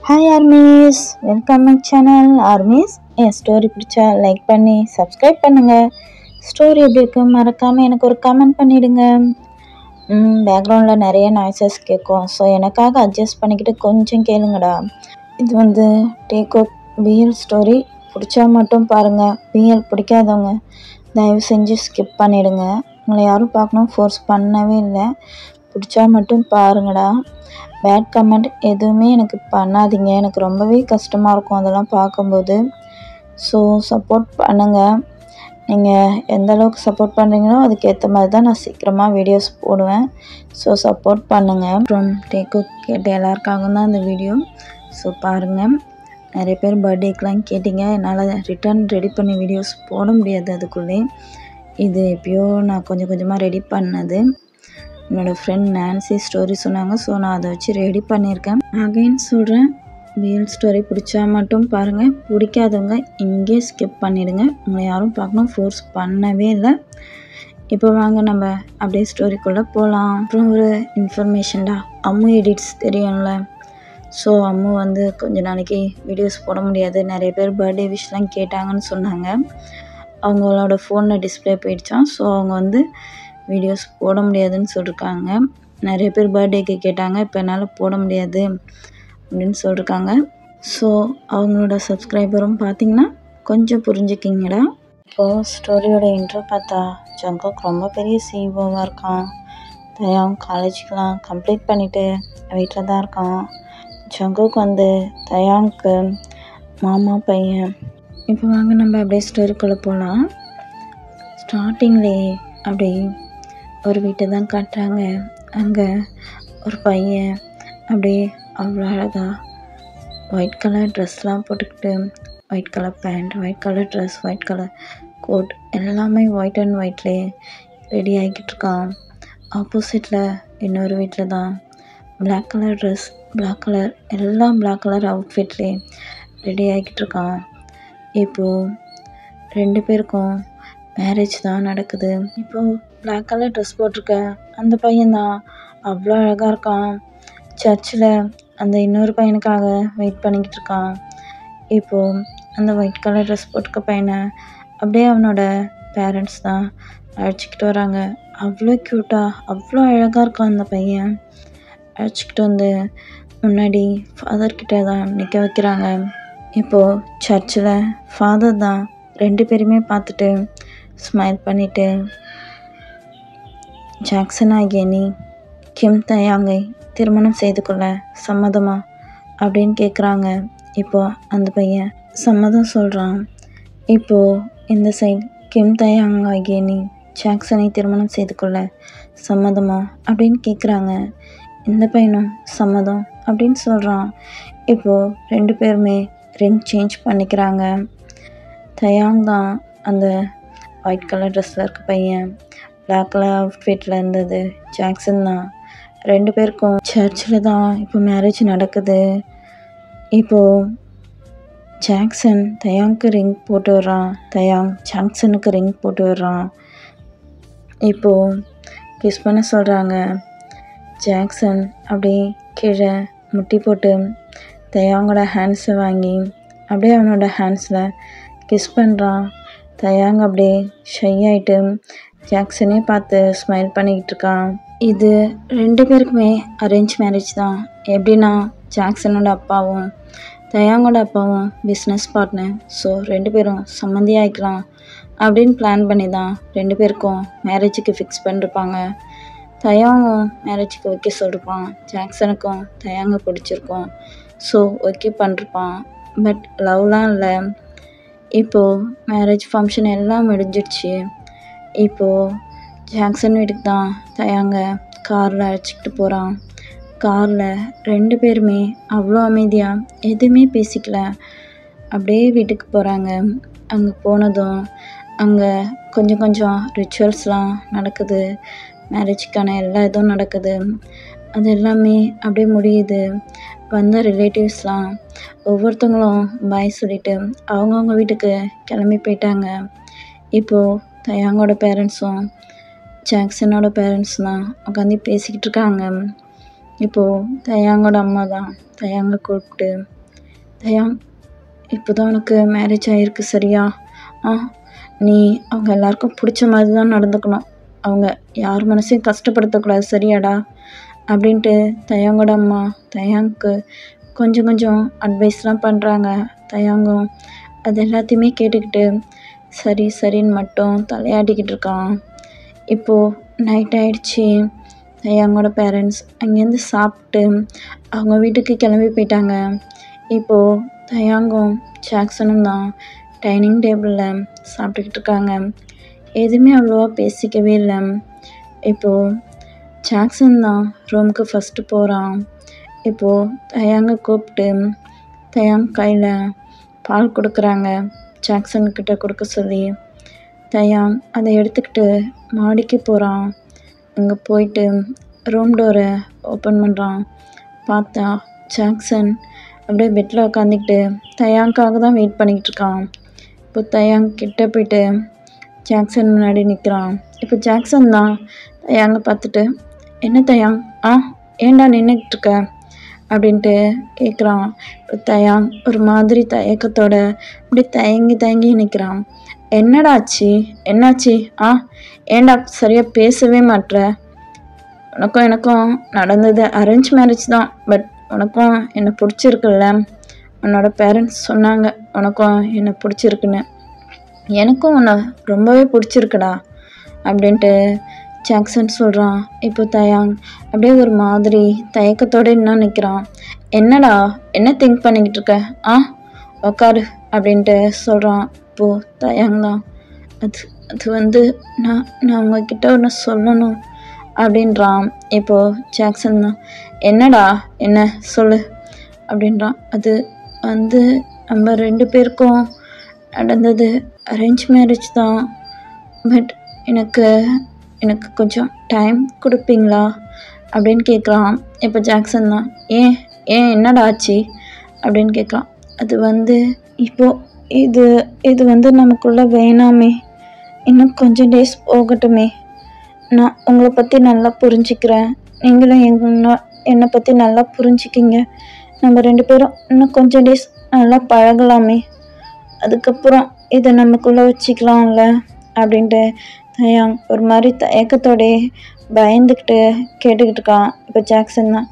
Hi armies, welcome my channel armies. N story பிடிச்சா like பண்ணி subscribe பண்ணுங்கள். Story எப்படி இருக்கு மறக்காமல் எனக்கு ஒரு கமெண்ட் பண்ணிவிடுங்க. பேக்ரவுண்டில் நிறைய நாய்ஸஸ் கேட்கும், ஸோ எனக்காக அட்ஜஸ்ட் பண்ணிக்கிட்டு கொஞ்சம் கேளுங்கடா. இது வந்து டேக்அவுட் பிஎல் ஸ்டோரி. பிடிச்சா மட்டும் பாருங்கள், பிஎல் பிடிக்காதவங்க தயவு செஞ்சு ஸ்கிப் பண்ணிவிடுங்க. உங்களை யாரும் பார்க்கணும் ஃபோர்ஸ் பண்ணவே இல்லை, பிடிச்சா மட்டும் பாருங்கடா. பேட் கமெண்ட் எதுவுமே எனக்கு பண்ணாதீங்க, எனக்கு ரொம்பவே கஷ்டமாக இருக்கும் அதெல்லாம் பார்க்கும்போது. ஸோ சப்போர்ட் பண்ணுங்கள். நீங்கள் எந்த அளவுக்கு சப்போர்ட் பண்ணுறீங்களோ அதுக்கேற்ற மாதிரி தான் நான் சீக்கிரமாக வீடியோஸ் போடுவேன். ஸோ சப்போர்ட் பண்ணுங்கள். அப்புறம் டேக்அவுட் கேட்ட எல்லாருக்காகவும் தான் இந்த வீடியோ. ஸோ பாருங்கள், நிறைய பேர் பர்த்டேக்கெலாம் கேட்டிங்க, என்னால் ரிட்டர்ன் ரெடி பண்ணி வீடியோஸ் போட முடியாது. அதுக்குள்ளே இது எப்பயோ நான் கொஞ்சம் கொஞ்சமாக ரெடி பண்ணது. என்னோடய ஃப்ரெண்ட் நான்சி ஸ்டோரி சொன்னாங்க, ஸோ நான் அதை வச்சு ரெடி பண்ணியிருக்கேன். அகைன் சொல்கிறேன், பிஎல் ஸ்டோரி பிடிச்சா மட்டும் பாருங்கள், பிடிக்காதவங்க இங்கே ஸ்கிப் பண்ணிவிடுங்க. உங்களை யாரும் பார்க்கணும் ஃபோர்ஸ் பண்ணவே இல்லை. இப்போ வாங்க நம்ம அப்படியே ஸ்டோரிக்குள்ளே போகலாம். அப்புறம் ஒரு இன்ஃபர்மேஷன்டா, அம்மு எடிட்ஸ் தெரியும்ல. ஸோ அம்மு வந்து கொஞ்சம் நாளைக்கு வீடியோஸ் போட முடியாது, நிறைய பேர் பர்த்டே விஷலாம் கேட்டாங்கன்னு சொன்னாங்க. அவங்களோட ஃபோனில் டிஸ்பிளே போயிடுச்சான், ஸோ அவங்க வந்து வீடியோஸ் போட முடியாதுன்னு சொல்லியிருக்காங்க. நிறைய பேர் பர்த்டேக்கு கேட்டாங்க, இப்போ என்னால் போட முடியாது அப்படின்னு சொல்லியிருக்காங்க. ஸோ அவங்களோட சப்ஸ்கிரைபரும் பார்த்திங்கன்னா கொஞ்சம் புரிஞ்சுக்கிங்கடா. இப்போது ஸ்டோரியோட இன்ட்ரோ பார்த்தா ஜங்கோக் ரொம்ப பெரிய சிஇஓவாக இருக்கான். தயாங் காலேஜுக்கெலாம் கம்ப்ளீட் பண்ணிவிட்டு வீட்டில் தான் இருக்கான். ஜங்கோக் வந்து தயாங்க்கு மாமா பையன். இப்போ வாங்க நம்ம அப்படியே ஸ்டோரிக்குள்ளே போகலாம். ஸ்டார்டிங்லேயே அப்படி ஒரு வீட்டை தான் காட்டுறாங்க. அங்கே ஒரு பையன் அப்படியே அவ்வளோ அழகாக ஒயிட் கலர் ட்ரெஸ்லாம் போட்டுக்கிட்டு, white colour pant, white colour dress, white colour coat, எல்லாமே ஒயிட் அண்ட் ஒயிட்லேயே ரெடி ஆகிக்கிட்டு இருக்கான். ஆப்போசிட்டில் இன்னொரு வீட்டில் தான் black colour dress, black colour எல்லாம் பிளாக் கலர் அவுட்ஃபிட்லேயே ரெடி ஆகிக்கிட்டு இருக்கான். இப்போது ரெண்டு பேருக்கும் மேரேஜ் தான் நடக்குது. இப்போது பிளாக் கலர் ட்ரெஸ் போட்டிருக்க அந்த பையன்தான் அவ்வளோ அழகாக இருக்கான். சர்ச்சில் அந்த இன்னொரு பையனுக்காக வெயிட் பண்ணிக்கிட்டு இருக்கான். இப்போது அந்த ஒயிட் கலர் ட்ரெஸ் போட்டிருக்க பையனை அப்படியே அவனோட பேரண்ட்ஸ் தான் அழைச்சிக்கிட்டு வராங்க. அவ்வளோ க்யூட்டாக அவ்வளோ அழகாக இருக்கான் அந்த பையன். அழைச்சிக்கிட்டு வந்து முன்னாடி ஃபாதர்கிட்ட தான் நிற்க வைக்கிறாங்க. இப்போது சர்ச்சில் ஃபாதர் தான் ரெண்டு பேருமே பார்த்துட்டு ஸ்மைல் பண்ணிவிட்டு, ஜாக்சன் ஆகிய நீ கிம் தயாங்கை திருமணம் செய்து கொள்ள சம்மதமா அப்படின்னு கேட்குறாங்க. இப்போது அந்த பையன் சம்மதம் சொல்கிறான். இப்போது இந்த சைட் கிம் தயாங் ஆகிய நீ ஜாக்சனை திருமணம் செய்து கொள்ள சம்மதமா அப்படின்னு கேட்குறாங்க. இந்த பையனும் சம்மதம் அப்படின்னு சொல்கிறான். இப்போது ரெண்டு பேருமே ரிங் சேஞ்ச் பண்ணிக்கிறாங்க. தயாங் தான் அந்த ஒயிட் கலர் ட்ரெஸ்ஸில் இருக்க பையன், பிளாக் கலர் அவுட்ஃபிட்டில் இருந்தது ஜாக்சன் தான். ரெண்டு பேருக்கும் சர்ச்சில் தான் இப்போ மேரேஜ் நடக்குது. இப்போது ஜாக்சன் தயாங்க்கு ரிங் போட்டு வர்றான், தயாங் ஜாக்சனுக்கு ரிங் போட்டு வர்றான். இப்போது கிஸ் பண்ண சொல்கிறாங்க. ஜாக்சன் அப்படியே கீழே முட்டி போட்டு தயாங்கோட ஹேண்ட்ஸை வாங்கி அப்படியே அவனோட ஹேண்ட்ஸில் கிஸ் பண்ணுறான். தயாங் அப்படியே ஷை ஆகிட்டு ஜாக்சனே பார்த்து ஸ்மைல் பண்ணிக்கிட்டு இருக்கான். இது ரெண்டு பேருக்குமே அரேஞ்ச் மேரேஜ் தான். எப்படின்னா ஜாக்சனோட அப்பாவும் தயாங்கோட அப்பாவும் பிஸ்னஸ் பார்ட்னர். ஸோ ரெண்டு பேரும் சம்மந்தி ஆகிக்கலாம் அப்படின்னு பிளான் பண்ணி தான் ரெண்டு பேருக்கும் மேரேஜுக்கு ஃபிக்ஸ் பண்ணிருப்பாங்க. தயாங்கும் மேரேஜுக்கு ஓகே சொல்லிருப்பான், ஜாக்சனுக்கும் தயாங்க பிடிச்சிருக்கும், ஸோ ஓகே பண்ணிருப்பான். பட் லவ்லாம் இல்லை. இப்போது மேரேஜ் ஃபங்க்ஷன் எல்லாம் முடிஞ்சிடுச்சு. இப்போது ஜாக்சன் வீட்டுக்கு தான் தயாங்க காரில் அழைச்சிக்கிட்டு போகிறான். காரில் ரெண்டு பேருமே அவ்வளோ அமைதியாக எதுவுமே பேசிக்கல, அப்படியே வீட்டுக்கு போகிறாங்க. அங்கே போனதும் அங்கே கொஞ்சம் கொஞ்சம் ரிச்சுவல்ஸ்லாம் நடக்குது, மேரேஜுக்கான எல்லா இதுவும் நடக்குது. அது எல்லாமே அப்படியே முடியுது. வந்த ரிலேட்டிவ்ஸ்லாம் ஒவ்வொருத்தவங்களும் பாய் சொல்லிவிட்டு அவங்கவுங்க வீட்டுக்கு கிளம்பி போயிட்டாங்க. இப்போது தயாங்கோட பேரண்ட்ஸும் ஜாக்சனோட பேரண்ட்ஸ் தான் உட்காந்து பேசிக்கிட்டு இருக்காங்க. இப்போது தயாங்கோட அம்மா தான் தயாங்க கூப்பிட்டு தயாங், இப்போ தான் உனக்கு மேரேஜ் ஆகிருக்கு சரியா? ஆ நீ அவங்க எல்லாருக்கும் பிடிச்ச மாதிரி தான் நடந்துக்கணும். அவங்க யார் மனசையும் கஷ்டப்படுத்தக்கூடாது சரியாடா? அப்படின்ட்டு தயாங்கோட அம்மா தயாங்க்கு கொஞ்சம் கொஞ்சம் அட்வைஸ்லாம் பண்ணுறாங்க. தயாங்கும் அது எல்லாத்தையுமே கேட்டுக்கிட்டு சரி சரின்னு மட்டும் தலையாட்டிக்கிட்டு இருக்கான். இப்போது நைட் ஆகிடுச்சி. தயாங்கோட பேரண்ட்ஸ் அங்கேருந்து சாப்பிட்டு அவங்க வீட்டுக்கு கிளம்பி போயிட்டாங்க. இப்போது தயாங்கும் ஜாக்சனும் தான் டைனிங் டேபிளில் சாப்பிட்டுக்கிட்டு இருக்காங்க. எதுவுமே அவ்வளோவா பேசிக்கவே இல்லை. இப்போது ஜாக்சன் தான் ரூமுக்கு ஃபஸ்ட்டு போகிறான். இப்போது தயாங்க கூப்பிட்டு தயாங் கையில் பால் கொடுக்குறாங்க ஜாக்சன்கிட்ட கொடுக்க சொல்லி. தயாங் அதை எடுத்துக்கிட்டு மாடிக்கு போகிறான். அங்கே போயிட்டு ரூம் டோரை ஓப்பன் பண்ணுறான். பார்த்தா ஜாக்சன் அப்படியே பெட்டில் உட்காந்துக்கிட்டு தயாங்காக தான் வெயிட் பண்ணிக்கிட்டு இருக்கான். இப்போ தயாங் கிட்டே போயிட்டு ஜாக்சன் முன்னாடி நிற்கிறான். இப்போ ஜாக்சன் தான் தயாங்க பார்த்துட்டு என்ன தயாங், ஏண்டா நின்றுக்கிட்டு இருக்க அப்படின்ட்டு கேட்குறான். இப்போ தயாங் ஒரு மாதிரி தயக்கத்தோட அப்படி தயங்கி நிற்கிறான். என்னடா ஆச்சு, என்னாச்சு? ஏண்டா சரியாக பேசவே மாட்ற? உனக்கும் எனக்கும் நடந்தது அரேஞ்ச் மேரேஜ் தான். பட் உனக்கும் என்னை பிடிச்சிருக்குல்ல? உன்னோட பேரண்ட்ஸ் சொன்னாங்க உனக்கும் என்னை பிடிச்சிருக்குன்னு. எனக்கும் உன்னை ரொம்பவே பிடிச்சிருக்குடா அப்படின்ட்டு ஜாக்சன் சொல்கிறான். இப்போ தயாங் அப்படியே ஒரு மாதிரி தயக்கத்தோடு இன்னும் நிற்கிறான். என்னடா என்ன திங்க் பண்ணிக்கிட்டு இருக்க? உக்காரு அப்படின்ட்டு சொல்கிறான். இப்போது தயாங் தான் அது வந்து நான் உங்ககிட்ட ஒன்று சொல்லணும் அப்படின்றான். இப்போது ஜாக்சன் தான் என்னடா என்ன சொல்லு அப்படின்றான். அது வந்து நம்ம 2 பேருக்கும் நடந்தது அரேஞ்ச் மேரேஜ் தான். பட் எனக்கு கொஞ்சம் டைம் கொடுப்பீங்களா அப்படின்னு கேட்குறான். இப்போ ஜாக்சன் தான் ஏன் என்னடா ஆச்சு அப்படின்னு கேட்குறான். அது வந்து இப்போது இது வந்து நமக்குள்ளே வேணாமே, இன்னும் கொஞ்சம் டேஸ் போகட்டுமே. நான் உங்களை பற்றி நல்லா புரிஞ்சுக்கிறேன், நீங்களும் என்னை பற்றி நல்லா புரிஞ்சுக்கிங்க. நம்ம 2 பேரும் இன்னும் கொஞ்சம் டேஸ் நல்லா பழகலாமே, அதுக்கப்புறம் இதை நமக்குள்ளே வச்சுக்கலாம்ல அப்படின்ட்டு தயாங் ஒரு மாதிரி தயக்கத்தோடே பயந்துக்கிட்டு கேட்டுக்கிட்டு இருக்கான். இப்போ ஜாக்சன் தான்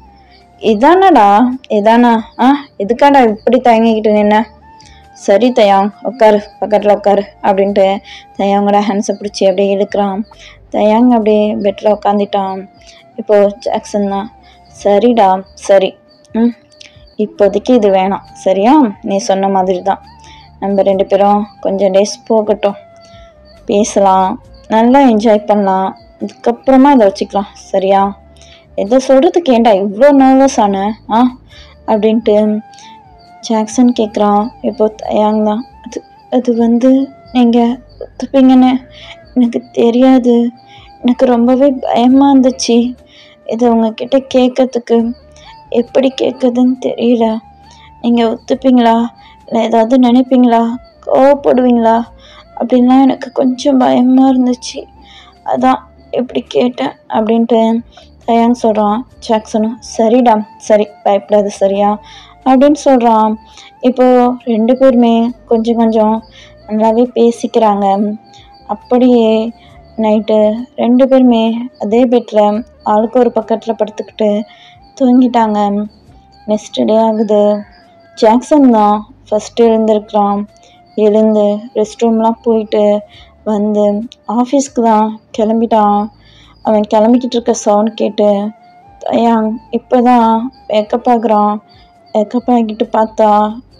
இதானா எதுக்காடா இப்படி தயங்கிக்கிட்டு நின்ன? சரி தயாங் உட்காரு, பக்கத்தில் உட்காரு அப்படின்ட்டு தயாங்கோட ஹேண்ட்ஸை பிடிச்சி அப்படியே இழுக்கிறான். தயாங் அப்படியே பெட்டில் உட்காந்துட்டான். இப்போது ஜாக்சன் தான் சரிடா சரி, இப்போதைக்கு இது வேணாம் சரியா? நீ சொன்ன மாதிரி தான், நம்ம 2 பேரும் கொஞ்சம் டேஸ் போகட்டும், பேசலாம், நல்லா என்ஜாய் பண்ணலாம், அதுக்கப்புறமா இதை வச்சுக்கலாம் சரியா? எதை சொல்கிறதுக்கு ஏண்டா இவ்வளோ நர்வஸ் ஆன அப்படின்ட்டு ஜாக்சன் கேட்குறான். இப்போ தயாங் தான் அது வந்து நீங்கள் ஒத்துப்பீங்கன்னு எனக்கு தெரியாது, எனக்கு ரொம்பவே பயமாக இருந்துச்சு. இதை உங்ககிட்ட கேட்கறதுக்கு எப்படி கேட்குறதுன்னு தெரியல. நீங்கள் ஒத்துப்பீங்களா, இல்லை ஏதாவது நினைப்பீங்களா, கோவப்படுவீங்களா அப்படின்லாம் எனக்கு கொஞ்சம் பயமாக இருந்துச்சு, அதான் எப்படி கேட்டேன் அப்படின்ட்டு தயாங் சொல்கிறான். ஜாக்சனும் சரிடா சரி பயப்படாது சரியா அப்படின்னு சொல்கிறான். இப்போது 2 பேருமே கொஞ்சம் நல்லாவே பேசிக்கிறாங்க. அப்படியே நைட்டு 2 பேருமே அதே பெட்டில் ஆளுக்கு ஒரு பக்கத்தில் படுத்துக்கிட்டு தூங்கிட்டாங்க. நெக்ஸ்ட் டே ஆகுது. ஜாக்சன் தான் ஃபஸ்ட்டு எழுந்திருக்கிறான். எழுந்து ரெஸ்ட் ரூம்லாம் போயிட்டு வந்து ஆஃபீஸ்க்கு தான் கிளம்பிட்டான். அவன் கிளம்பிக்கிட்டு இருக்க சவுண்ட் கேட்டு தயாங் இப்போ தான் மேக்கப் ஆகுறான். மேக்கப் ஆகிட்டு பார்த்தா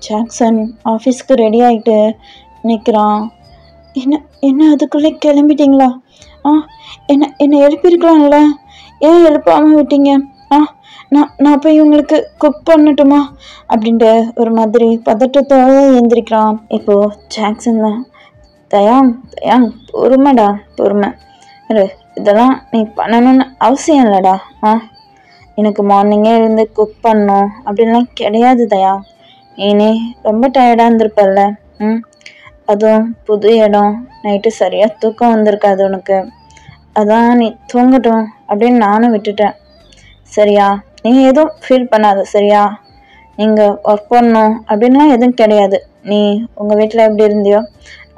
ஜாக்சன் ஆஃபீஸ்க்கு ரெடி ஆகிட்டு நிற்கிறான். என்ன அதுக்குள்ளே கிளம்பிட்டீங்களா? என்னை எழுப்பியிருக்கலாம்ல, ஏன் எழுப்பாமல் விட்டீங்க? நான் போய் உங்களுக்கு குக் பண்ணட்டுமா அப்படின்ட்டு ஒரு மாதிரி பதட்டத்தோடு எழுந்திரிக்கிறான். இப்போது ஜாக்சன் தான் தயாங் பொறுமை, இதெல்லாம் நீ பண்ணணும்னு அவசியம் இல்லைடா. எனக்கு மார்னிங்கே இருந்து குக் பண்ணணும் அப்படின்லாம் கிடையாது தயாங், நீனே ரொம்ப டயர்டாக இருந்திருப்பல்ல, அதுவும் புது இடம், நைட்டு சரியாக தூக்கம் வந்திருக்காது உனக்கு, அதான் நீ தூங்கட்டும் அப்படின்னு நானும் விட்டுட்டேன் சரியா? நீ எதுவும் ஃபீல் பண்ணாத சரியா? நீங்கள் ஒர்க் பண்ணணும் அப்படின்லாம் எதுவும் கிடையாது. நீ உங்கள் வீட்டில் எப்படி இருந்தியோ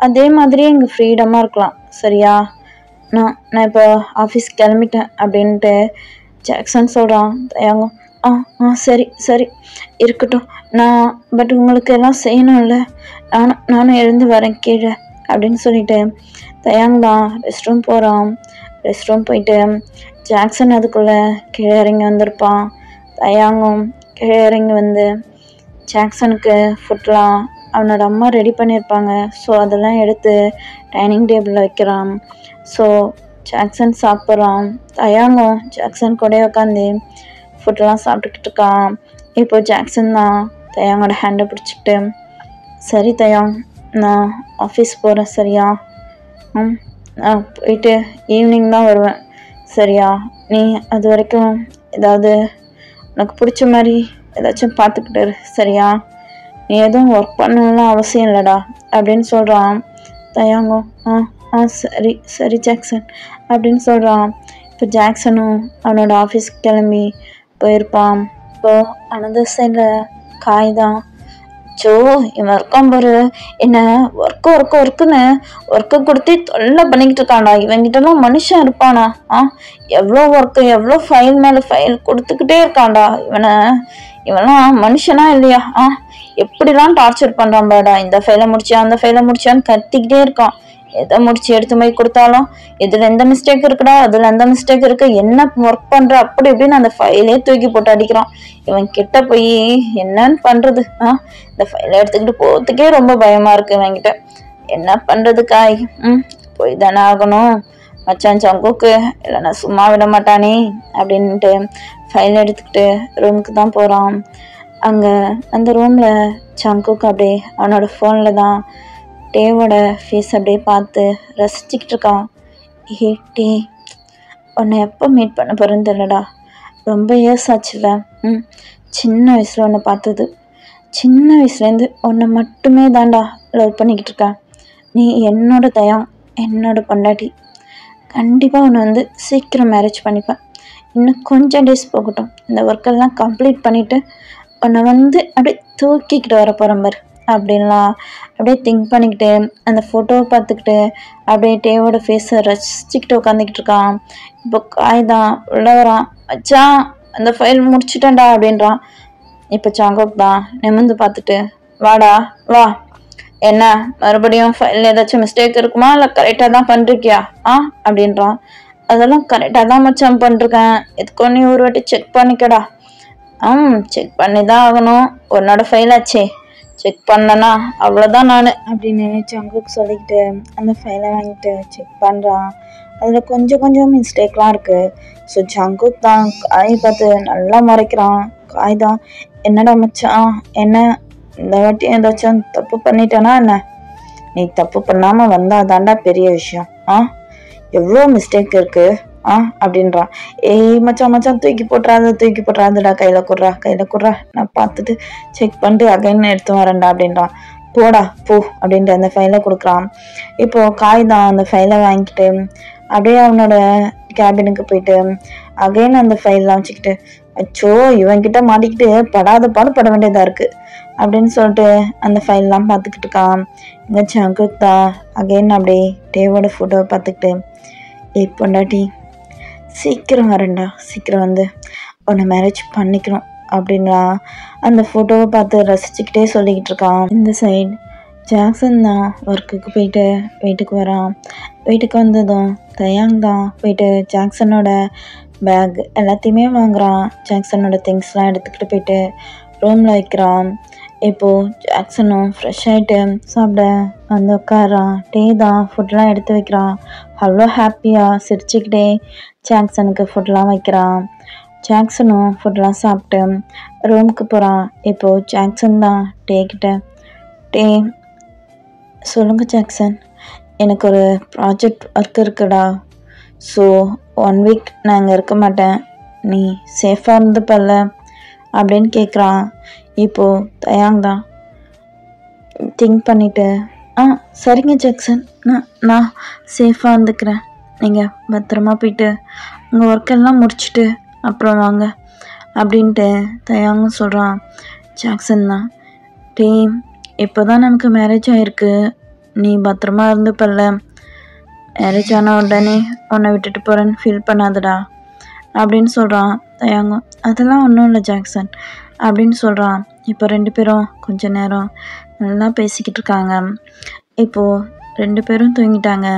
அதே மாதிரியே இங்கே ஃப்ரீடமாக இருக்கலாம், சரியா? நான் இப்போ ஆஃபீஸ் கிளம்பிட்டேன் அப்படின்ட்டு ஜாக்சன் சொல்கிறான். தயாங்கம் சரி சரி இருக்கட்டும், பட் உங்களுக்கு எல்லாம் செய்யணும்ல, நானும் எழுந்து வரேன் கீழே அப்படின்னு சொல்லிட்டு தயாங் தான் ரெஸ்ட் ரூம் போகிறான். ரெஸ்ட் ரூம் போயிட்டு ஜாக்சன் அதுக்குள்ளே கீழே இறங்கி வந்திருப்பான். தயாங்கும் கீழே இறங்கி வந்து ஜாக்சனுக்கு ஃபுட்லாம் அவனோட அம்மா ரெடி பண்ணியிருப்பாங்க. ஸோ அதெல்லாம் எடுத்து டைனிங் டேபிளில் வைக்கிறான். ஸோ ஜாக்சன் சாப்பிட்றான். தயாங்கும் ஜாக்சன் கூட உட்காந்து ஃபுட்டெல்லாம் சாப்பிட்டுக்கிட்டு இருக்கான். இப்போ ஜாக்சன் தான் தயாங்கோட ஹேண்டை பிடிச்சிக்கிட்டு, சரி தயாங், நான் ஆஃபீஸ் போகிறேன், சரியா? நான் போயிட்டு ஈவினிங் தான் வருவேன், சரியா? நீ அது வரைக்கும் ஏதாவது உனக்கு பிடிச்ச மாதிரி ஏதாச்சும் பார்த்துக்கிட்டு சரியா? நீ எதுவும் ஒர்க் பண்ணலாம் அவசியம் இல்லைடா அப்படின்னு சொல்கிறான். தயாங்கும் சரி சரி ஜாக்சன் அப்படின்னு சொல்கிறான். இப்போ ஜாக்சனும் அவனோட ஆஃபீஸ்க்கு கிளம்பி போயிருப்பான். இப்போ அனதர் சைடில் காய் தான், இவன் இருக்கான் பாரு, என்ன ஒர்க்குன்னு ஒர்க்கை கொடுத்து தொல்லை பண்ணிக்கிட்டு இருக்கான்டா. இவங்கிட்டலாம் மனுஷன் இருப்பானா? எவ்வளோ ஒர்க்கு, எவ்வளோ ஃபைல் மேலே ஃபைல் கொடுத்துக்கிட்டே இருக்கான்டா. இவன்லாம் மனுஷனா இல்லையா? எப்படிலாம் டார்ச்சர் பண்ணுறான் பாடா. இந்த ஃபைலை முடிச்சியா அந்த ஃபைலை முடிச்சியான்னு கத்திக்கிட்டே இருக்கான். எதை முடிச்சு எடுத்து போய் கொடுத்தாலும் இதில் எந்த மிஸ்டேக் இருக்குடா, அதில் எந்த மிஸ்டேக் இருக்கு, என்ன ஒர்க் பண்ணுற அப்படி இப்படின்னு அந்த ஃபைலே தூக்கி போட்டு அடிக்கிறான். இவன் கிட்ட போய் என்னன்னு பண்ணுறது? இந்த ஃபைலை எடுத்துக்கிட்டு போகிறதுக்கே ரொம்ப பயமாக இருக்கு. இவன்கிட்ட என்ன பண்ணுறது காய்? போய் தானே ஆகணும். மச்சான் சங்குக்கு இல்லைன்னா சும்மா விட மாட்டானே அப்படின்ட்டு ஃபைல் எடுத்துக்கிட்டு ரூமுக்கு தான் போகிறான். அங்கே அந்த ரூமில் சங்குக்கு அப்படியே அவனோட ஃபோனில் தான் டேவோட ஃபேஸ் அப்படியே பார்த்து ரசிச்சுக்கிட்டு இருக்கான். டே, உன்னை எப்போ மீட் பண்ண போகிறேன்னு தெரியலடா, ரொம்ப இயர்ஸ் ஆச்சுல்ல. சின்ன வயசில் உன்னை பார்த்தது, சின்ன வயசுலேருந்து உன்னை மட்டுமே தான்டா லவ் பண்ணிக்கிட்டு இருக்கேன். நீ என்னோட தயம், என்னோட பொண்டாட்டி. கண்டிப்பாக உன்னை வந்து சீக்கிரம் மேரேஜ் பண்ணிப்பேன். இன்னும் கொஞ்சம் டேஸ் போகட்டும், இந்த ஒர்க்கெல்லாம் கம்ப்ளீட் பண்ணிவிட்டு உன்னை வந்து அப்படியே தூக்கிக்கிட்டு வர போகிறேன் பாரு அப்படின்லாம் அப்படியே திங்க் பண்ணிக்கிட்டு அந்த ஃபோட்டோவை பார்த்துக்கிட்டு அப்படியே டேவோட ஃபேஸை ரசிச்சுக்கிட்டு உட்காந்துக்கிட்டு இருக்கான். இப்போ காய் தான் உள்ள வரான். மச்சான், அந்த ஃபைல் முடிச்சுட்டேன்டா அப்படின்றான். இப்போ சாங்கோக் தான் நிமிர்ந்து பார்த்துட்டு, வாடா வா, என்ன மறுபடியும் ஃபைல் ஏதாச்சும் மிஸ்டேக் இருக்குமா இல்லை கரெக்டாக தான் பண்ணிருக்கியா அப்படின்றான். அதெல்லாம் கரெக்டாக தான் மச்சான் பண்ணிருக்கேன், எதுக்கோ நீ ஒரு வாட்டி செக் பண்ணிக்கடா. செக் பண்ணி தான் ஆகணும், உன்னோட ஃபைல் ஆச்சே, செக் பண்ணனா அவ்வளோதான் நான் அப்படின்னு சங்குக்கு சொல்லிக்கிட்டு அந்த ஃபைலை வாங்கிட்டு செக் பண்ணுறான். அதில் கொஞ்சம் மிஸ்டேக்லாம் இருக்குது. ஸோ சங்குக் தான் காய் பார்த்து நல்லா மறைக்கிறான். காய் தான், என்னடா மச்சான், என்ன இந்த வாட்டி ஏதாச்சும் தப்பு பண்ணிட்டேனா என்ன? நீ தப்பு பண்ணாமல் வந்தால் தாண்டா பெரிய விஷயம். எவ்வளோ மிஸ்டேக் இருக்குது அப்படின்றான். ஏய் மச்சான் தூக்கி போட்டுறாதுடா, கையில் குடுறா, நான் பார்த்துட்டு செக் பண்ணிட்டு அகைன் எடுத்து வரேன்டா அப்படின்றான். போடா போ அப்படின்ட்டு அந்த ஃபைலை கொடுக்குறான். இப்போ காய் தான் அந்த ஃபைலை வாங்கிக்கிட்டு அப்படியே அவனோட கேபினுக்கு போயிட்டு அகைன் அந்த ஃபைல்லாம் வச்சுக்கிட்டு, அச்சோ இவன்கிட்ட மாட்டிக்கிட்டு பட வேண்டியதாக இருக்குது அப்படின்னு சொல்லிட்டு அந்த ஃபைல்லாம் பார்த்துக்கிட்டு இருக்கான். இங்கே சங்குக் தான் அகைன் அப்படியே டேவோட ஃபோட்டோவை பார்த்துக்கிட்டு, பொண்டாட்டி சீக்கிரம் வரேன்டா, சீக்கிரம் வந்து உன்னை மேரேஜ் பண்ணிக்கணும் அப்படின்னா அந்த ஃபோட்டோவை பார்த்து ரசிச்சுக்கிட்டே சொல்லிக்கிட்டு இருக்கான். இந்த சைடு ஜாக்சன் தான் ஒர்க்குக்கு போயிட்டு வீட்டுக்கு வரான். வீட்டுக்கு வந்ததும் தயாங் தான் போயிட்டு ஜாக்சனோட பேக் எல்லாத்தையுமே வாங்குறான். ஜாக்சனோட திங்ஸ்லாம் எடுத்துக்கிட்டு போயிட்டு ரூமில் வைக்கிறான். இப்போது ஜாக்சனும் ஃப்ரெஷ் ஆகிட்டு சாப்பிட வந்து உட்காரான். டே தான் ஃபுட்லாம் எடுத்து வைக்கிறான். அவ்வளோ ஹாப்பியாக சிரிச்சுக்கிட்டே ஜாக்சனுக்கு ஃபுட்லாம் வைக்கிறான். ஜாக்சனும் ஃபுட்லாம் சாப்பிட்டு ரூமுக்கு போகிறான். இப்போது ஜாக்சன் தான் டே சொல்லுங்க ஜாக்சன், எனக்கு ஒரு ப்ராஜெக்ட் ஒர்க் இருக்குடா. ஸோ 1 வீக் நான் இங்கே இருக்க மாட்டேன், நீ சேஃபாக இருந்துப்பல்ல அப்படின்னு கேட்குறான். இப்போது தயாங் தான் திங்க் பண்ணிவிட்டு, சரிங்க ஜாக்சன், நான் சேஃபாக இருந்துக்கிறேன், நீங்கள் பத்திரமா போயிட்டு உங்கள் ஒர்க்கெல்லாம் முடிச்சுட்டு அப்புறம் வாங்க அப்படின்ட்டு தயாங்கும் சொல்கிறான். ஜாக்சன் தான். டே, இப்போ தான் நமக்கு மேரேஜ் ஆகிருக்கு, நீ பத்திரமா இருந்துப்பல்ல, மேரேஜ் ஆன உடனே உன்னை விட்டுட்டு போகிறேன்னு ஃபீல் பண்ணாதடா அப்படின்னு சொல்கிறான் தயாங்கம். அதெல்லாம் ஒன்றும் இல்லை ஜாக்சன் அப்படின்னு சொல்கிறான். இப்போ 2 பேரும் கொஞ்ச நேரம் நல்லா பேசிக்கிட்டு இருக்காங்க. இப்போது 2 பேரும் தூங்கிட்டாங்க.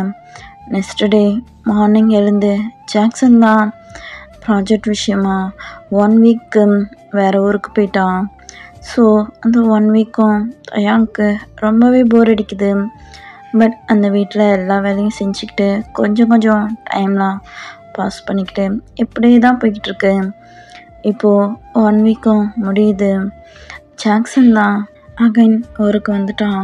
நெக்ஸ்ட் டே மார்னிங் எழுந்து ஜாக்சன் தான் ப்ராஜெக்ட் விஷயமா 1 வீக்கு வேறு ஊருக்கு போயிட்டான். ஸோ அந்த 1 வீக்கும் தயாங்க்கு ரொம்பவே போர் அடிக்குது. பட் அந்த வீட்டில் எல்லா வேலையும் செஞ்சுக்கிட்டு கொஞ்சம் டைம்லாம் பாஸ் பண்ணிக்கிட்டு இப்படியே தான் போய்கிட்டுருக்கு. இப்போது 1 வீக்கும் முடியுது. ஜாக்சன் தான் அகைன் ஊருக்கு வந்துட்டான்.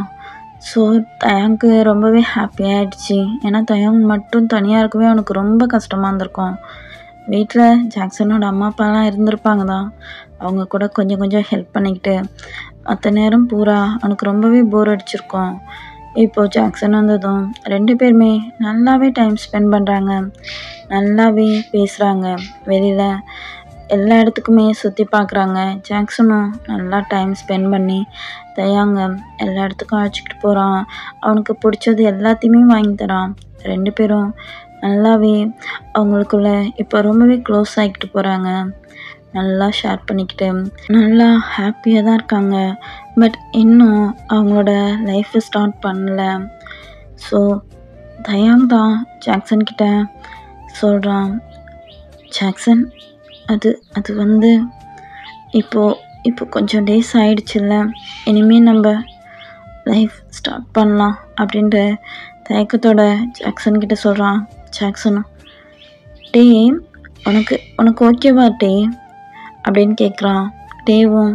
ஸோ தயாங்க்கு ரொம்பவே ஹாப்பியாகிடுச்சு. ஏன்னா தயாங் மட்டும் தனியாக இருக்கவே அவனுக்கு ரொம்ப கஷ்டமாக இருந்திருக்கும். வீட்டில் ஜாக்சனோட அம்மா அப்பாலாம் இருந்திருப்பாங்க தான், அவங்க கூட கொஞ்சம் ஹெல்ப் பண்ணிக்கிட்டு மற்ற நேரம் பூரா அவனுக்கு ரொம்பவே போர் அடிச்சிருக்கும். இப்போது ஜாக்சன் வந்ததும் 2 பேருமே நல்லாவே டைம் ஸ்பெண்ட் பண்ணுறாங்க, நல்லாவே பேசுகிறாங்க, வெளியில் எல்லா இடத்துக்குமே சுற்றி பார்க்குறாங்க. ஜாக்சனும் நல்லா டைம் ஸ்பெண்ட் பண்ணி தயாங்க எல்லா இடத்துக்கும் அழைச்சிக்கிட்டு போகிறான். அவனுக்கு பிடிச்சது எல்லாத்தையுமே வாங்கி தரான். 2 பேரும் நல்லாவே அவங்களுக்குள்ள இப்போ ரொம்பவே க்ளோஸ் ஆகிக்கிட்டு போகிறாங்க. நல்லா ஷேர் பண்ணிக்கிட்டு நல்லா ஹாப்பியாக தான் இருக்காங்க. பட் இன்னும் அவங்களோட லைஃப்பை ஸ்டார்ட் பண்ணல. ஸோ தயாங் தான் ஜாக்சன் கிட்ட சொல்கிறான், ஜாக்சன் அது வந்து இப்போ கொஞ்சம் டேஸ் ஆகிடுச்சில்ல, இனிமேல் நம்ம லைஃப் ஸ்டார்ட் பண்ணலாம் அப்படின்ட்டு தயக்கத்தோட ஜாக்சன் கிட்ட சொல்கிறான். ஜாக்சனும், டே உனக்கு ஓகேவா டே அப்படின்னு கேட்குறான். டேவும்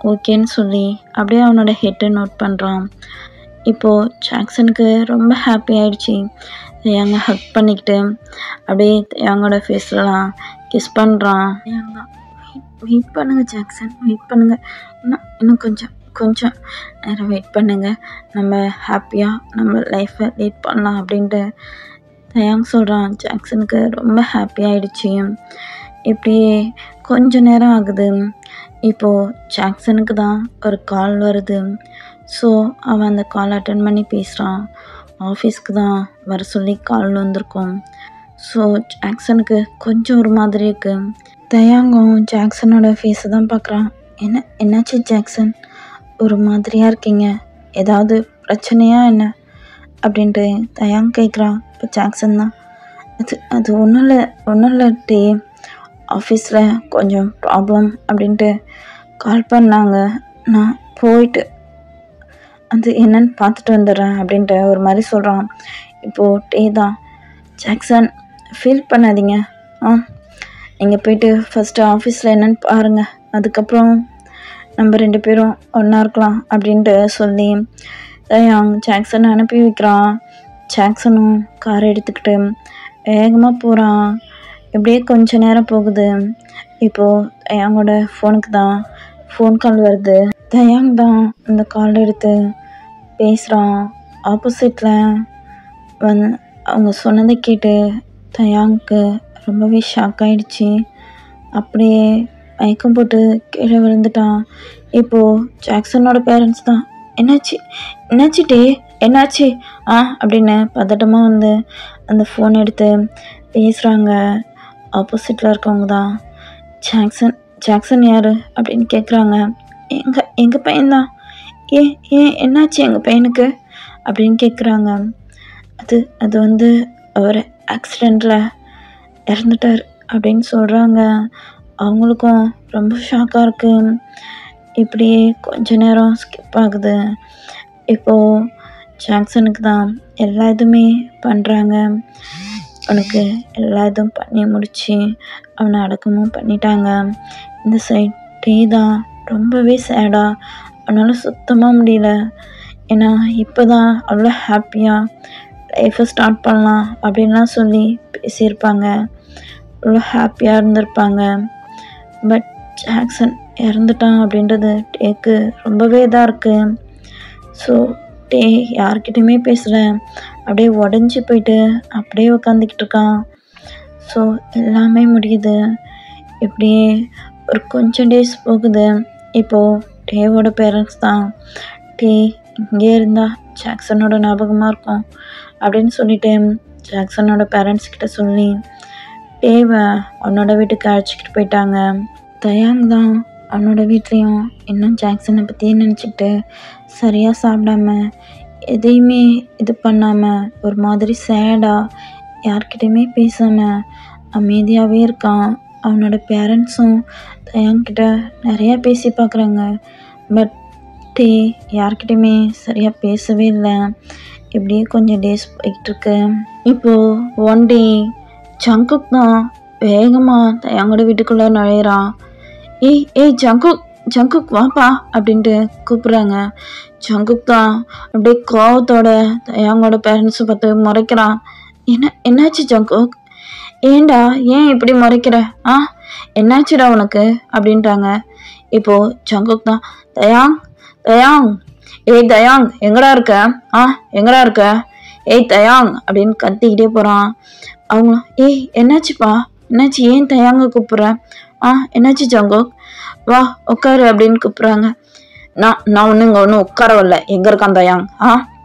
ஓகேன்னு சொல்லி அப்படியே அவனோட ஹெட்டை நோட் பண்ணுறான். இப்போது ஜாக்சனுக்கு ரொம்ப ஹாப்பி ஆகிடுச்சி. தயாங்க ஹக் பண்ணிக்கிட்டு அப்படியே தயாங்கோட ஃபேஸ்லாம் கிஸ் பண்ணுறான். வெயிட் பண்ணுங்கள் ஜாக்சன், வெயிட் பண்ணுங்கள், இன்னும் கொஞ்சம் நேரம் வெயிட் பண்ணுங்கள், நம்ம ஹாப்பியாக நம்ம லைஃப்பை லீட் பண்ணலாம் அப்படின்ட்டு தயாங் சொல்கிறான். ஜாக்சனுக்கு ரொம்ப ஹாப்பி ஆகிடுச்சி. இப்படியே கொஞ்ச நேரம் ஆகுது. இப்போது ஜாக்சனுக்கு தான் ஒரு கால் வருது. ஸோ அவன் அந்த கால் அட்டன் பண்ணி பேசுகிறான். ஆஃபீஸ்க்கு தான் வர சொல்லி கால் வந்திருக்கும். ஸோ ஜாக்சனுக்கு கொஞ்சம் ஒரு மாதிரி இருக்குது. தயாங்கும் ஜாக்சனோட ஃபேஸை தான் பார்க்குறான். என்னாச்சு ஜாக்சன், ஒரு மாதிரியாக இருக்கீங்க, ஏதாவது பிரச்சனையா என்ன அப்படின்ட்டு தயாங் கேட்குறான். இப்போ ஜாக்சன் தான், அது ஒன்றும் இல்லை டே, ஆஃபீஸில் கொஞ்சம் ப்ராப்ளம் அப்படின்ட்டு கால் பண்ணாங்க, நான் போயிட்டு அது என்னன்னு பார்த்துட்டு வந்துடுறேன் அப்படின்ட்டு ஒரு மாதிரி சொல்கிறான். இப்போது டே தான், ஜாக்சன் ஃபீல் பண்ணாதீங்க, நீங்கள் போயிட்டு ஃபஸ்ட்டு ஆஃபீஸில் என்னென்னு பாருங்கள், அதுக்கப்புறம் நம்ம 2 பேரும் ஒன்றா இருக்கலாம் அப்படின்ட்டு சொல்லி ஜாக்சனை அனுப்பி வைக்கிறான். ஜாக்சனும் காரை எடுத்துக்கிட்டு வேகமாக போகிறான். இப்படியே கொஞ்ச நேரம் போகுது. இப்போது தயாங்கோட ஃபோனுக்கு தான் ஃபோன் கால் வருது. தயாங் தான் அந்த கால் எடுத்து பேசுகிறான். ஆப்போசிட்டில் அவங்க சொன்னதை கேட்டு தயாங்க்கு ரொம்பவே ஷாக் ஆகிடுச்சி. அப்படியே மயக்கம் போட்டு கீழே விழுந்துட்டான். இப்போது ஜாக்சனோட பேரண்ட்ஸ் தான், என்னாச்சு டே, என்னாச்சு அப்படின்னு பதட்டமாக வந்து அந்த ஃபோன் எடுத்து பேசுகிறாங்க. ஆப்போசிட்டில் இருக்கவங்க தான், ஜாக்சன் யார் அப்படின்னு கேட்குறாங்க. எங்கள் பையன்தான், ஏன் என்னாச்சு எங்கள் பையனுக்கு அப்படின்னு கேட்குறாங்க. அது வந்து அவர் ஆக்சிடெண்ட்டில் இறந்துட்டார் அப்படின்னு சொல்கிறாங்க. அவங்களுக்கும் ரொம்ப ஷாக்காக இருக்குது. இப்படியே கொஞ்ச நேரம் ஸ்கிப் ஆகுது. இப்போது ஜாக்சனுக்கு தான் எல்லா இதுவுமே பண்ணுறாங்க. அவனுக்கு எல்லா இதுவும் பண்ணி முடித்து அவனை அடக்கமும் பண்ணிட்டாங்க. இந்த சைட் டே தான் ரொம்பவே சேடாக, அவனால் சுத்தமாக முடியல. ஏன்னா இப்போ தான் அவ்வளோ ஹாப்பியாக லைஃப்பை ஸ்டார்ட் பண்ணலாம் அப்படின்லாம் சொல்லி பேசியிருப்பாங்க, அவ்வளோ ஹாப்பியாக இருந்திருப்பாங்க. பட் ஜாக்சன் இறந்துட்டான் அப்படின்றது டேக்கு ரொம்பவே இதாக இருக்குது. ஸோ டே யார்கிட்டையுமே பேசலை, அப்படியே உடஞ்சி போயிட்டு அப்படியே உட்காந்துக்கிட்டு இருக்கான். ஸோ எல்லாமே முடியுது. இப்படியே ஒரு கொஞ்சம் டேஸ் போகுது. இப்போது டேவோட பேரண்ட்ஸ் தான். டே இங்கே இருந்தா ஜாக்சனோட ஞாபகமாக இருக்கும் அப்படின்னு சொல்லிட்டு ஜாக்சனோட பேரண்ட்ஸ் கிட்ட சொல்லி டேவை அவனோட வீட்டுக்கு அழைச்சிக்கிட்டு போயிட்டாங்க. தயாங் தான் அவனோட வீட்லேயும் இன்னும் ஜாக்சனை பற்றியே நினச்சிக்கிட்டு சரியாக சாப்பிடாம எதையுமே இது பண்ணாமல் ஒரு மாதிரி சேடாக யார்கிட்டையுமே பேசாமல் அமைதியாகவே இருக்கான். அவனோட பேரண்ட்ஸும் தயாங்கிட்ட நிறையா பேசி பார்க்குறாங்க. பட் டே யார்கிட்டையுமே சரியாக பேசவே இல்லை. இப்படியே கொஞ்சம் டேஸ் போய்கிட்டுருக்கு. இப்போது ஒன் டே ஜங்குக் தான் வேகமாக தயாங்கோட வீட்டுக்குள்ளே நுழையிறான். ஏய் ஜங்குக் வாப்பா அப்படின்ட்டு கூப்பிட்றாங்க. ஜங்குக் தான் அப்படியே கோவத்தோட தயாங்கோட பேரண்ட்ஸை பார்த்து முறைக்கிறான். என்னாச்சு ஜங்குக்? ஏண்டா ஏன் இப்படி முறைக்கிற? என்னாச்சுடா உனக்கு அப்படின்றாங்க. இப்போது ஜங்குக் தான் தயாங் ஏய் தயாங் எங்கடா இருக்க? எங்கடா இருக்க? ஏய் தயாங் அப்படின்னு கத்திக்கிட்டே போகிறான். அவங்க என்னாச்சுப்பா? என்னாச்சு? ஏன் தயாங்க கூப்பிட்ற? என்னாச்சு ஜங்குக்? வா உட்காரு அப்படின்னு கூப்பிட்றாங்க. நான் இங்கே ஒன்றும் உட்கார வரல. எங்கே இருக்கான் தயாங்?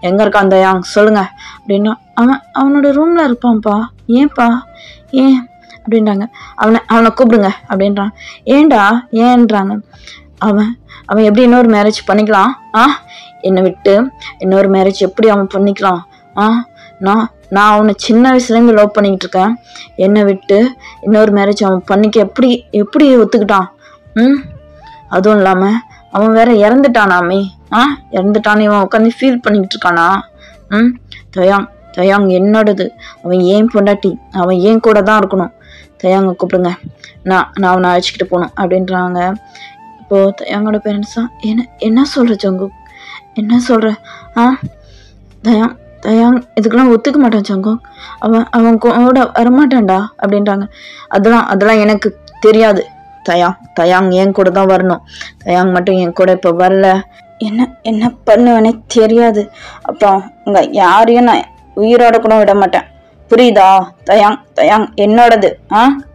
எங்கே இருக்கான் தயாங் சொல்லுங்க அப்படின்னா அவனோட ரூமில் இருப்பான்ப்பா. ஏன்ப்பா ஏன் அப்படின்றாங்க. அவனை கூப்பிடுங்க அப்படின்றான். ஏன்டா ஏன்றாங்க. அவன் எப்படி இன்னொரு மேரேஜ் பண்ணிக்கலாம்? என்னை விட்டு இன்னொரு மேரேஜ் எப்படி அவன் பண்ணிக்கலாம்? நான் அவனை சின்ன வயசுலேருந்து லவ் பண்ணிக்கிட்டு இருக்கேன். என்னை விட்டு இன்னொரு மேரேஜ் அவன் பண்ணிக்க எப்படி ஒத்துக்கிட்டான்? அதுவும் இல்லாமல் அவன் வேற இறந்துட்டானாமே. இறந்துட்டான்னு இவன் உட்காந்து ஃபீல் பண்ணிக்கிட்டு இருக்கானா? தயாங் என்னோடது. அவன் ஏன் பொண்டாட்டி. அவன் ஏன் கூட தான் இருக்கணும். தயாங்க கூப்பிடுங்க. நான் அவனை அழைச்சிக்கிட்டு போகணும் அப்படின்றாங்க. இப்போது தயாங்கோட பேரண்ட்ஸ் தான் என்ன சொல்கிற ஜங்குக்? என்ன சொல்கிற? தயாங் இதுக்கெல்லாம் ஒத்துக்க மாட்டான் ஜங்குக். அவன் கூட வரமாட்டான்டா அப்படின்றாங்க. அதெல்லாம் எனக்கு தெரியாது. தயாங் என் கூட தான் வரணும். தயாங் மட்டும் என் கூட இப்போ வரல. என்ன பண்ணுவேனே தெரியாது. அப்புறம் உங்க யாரையும் நான் உயிரோட கூட விட மாட்டேன். புரியுதா? தயாங் என்னோடது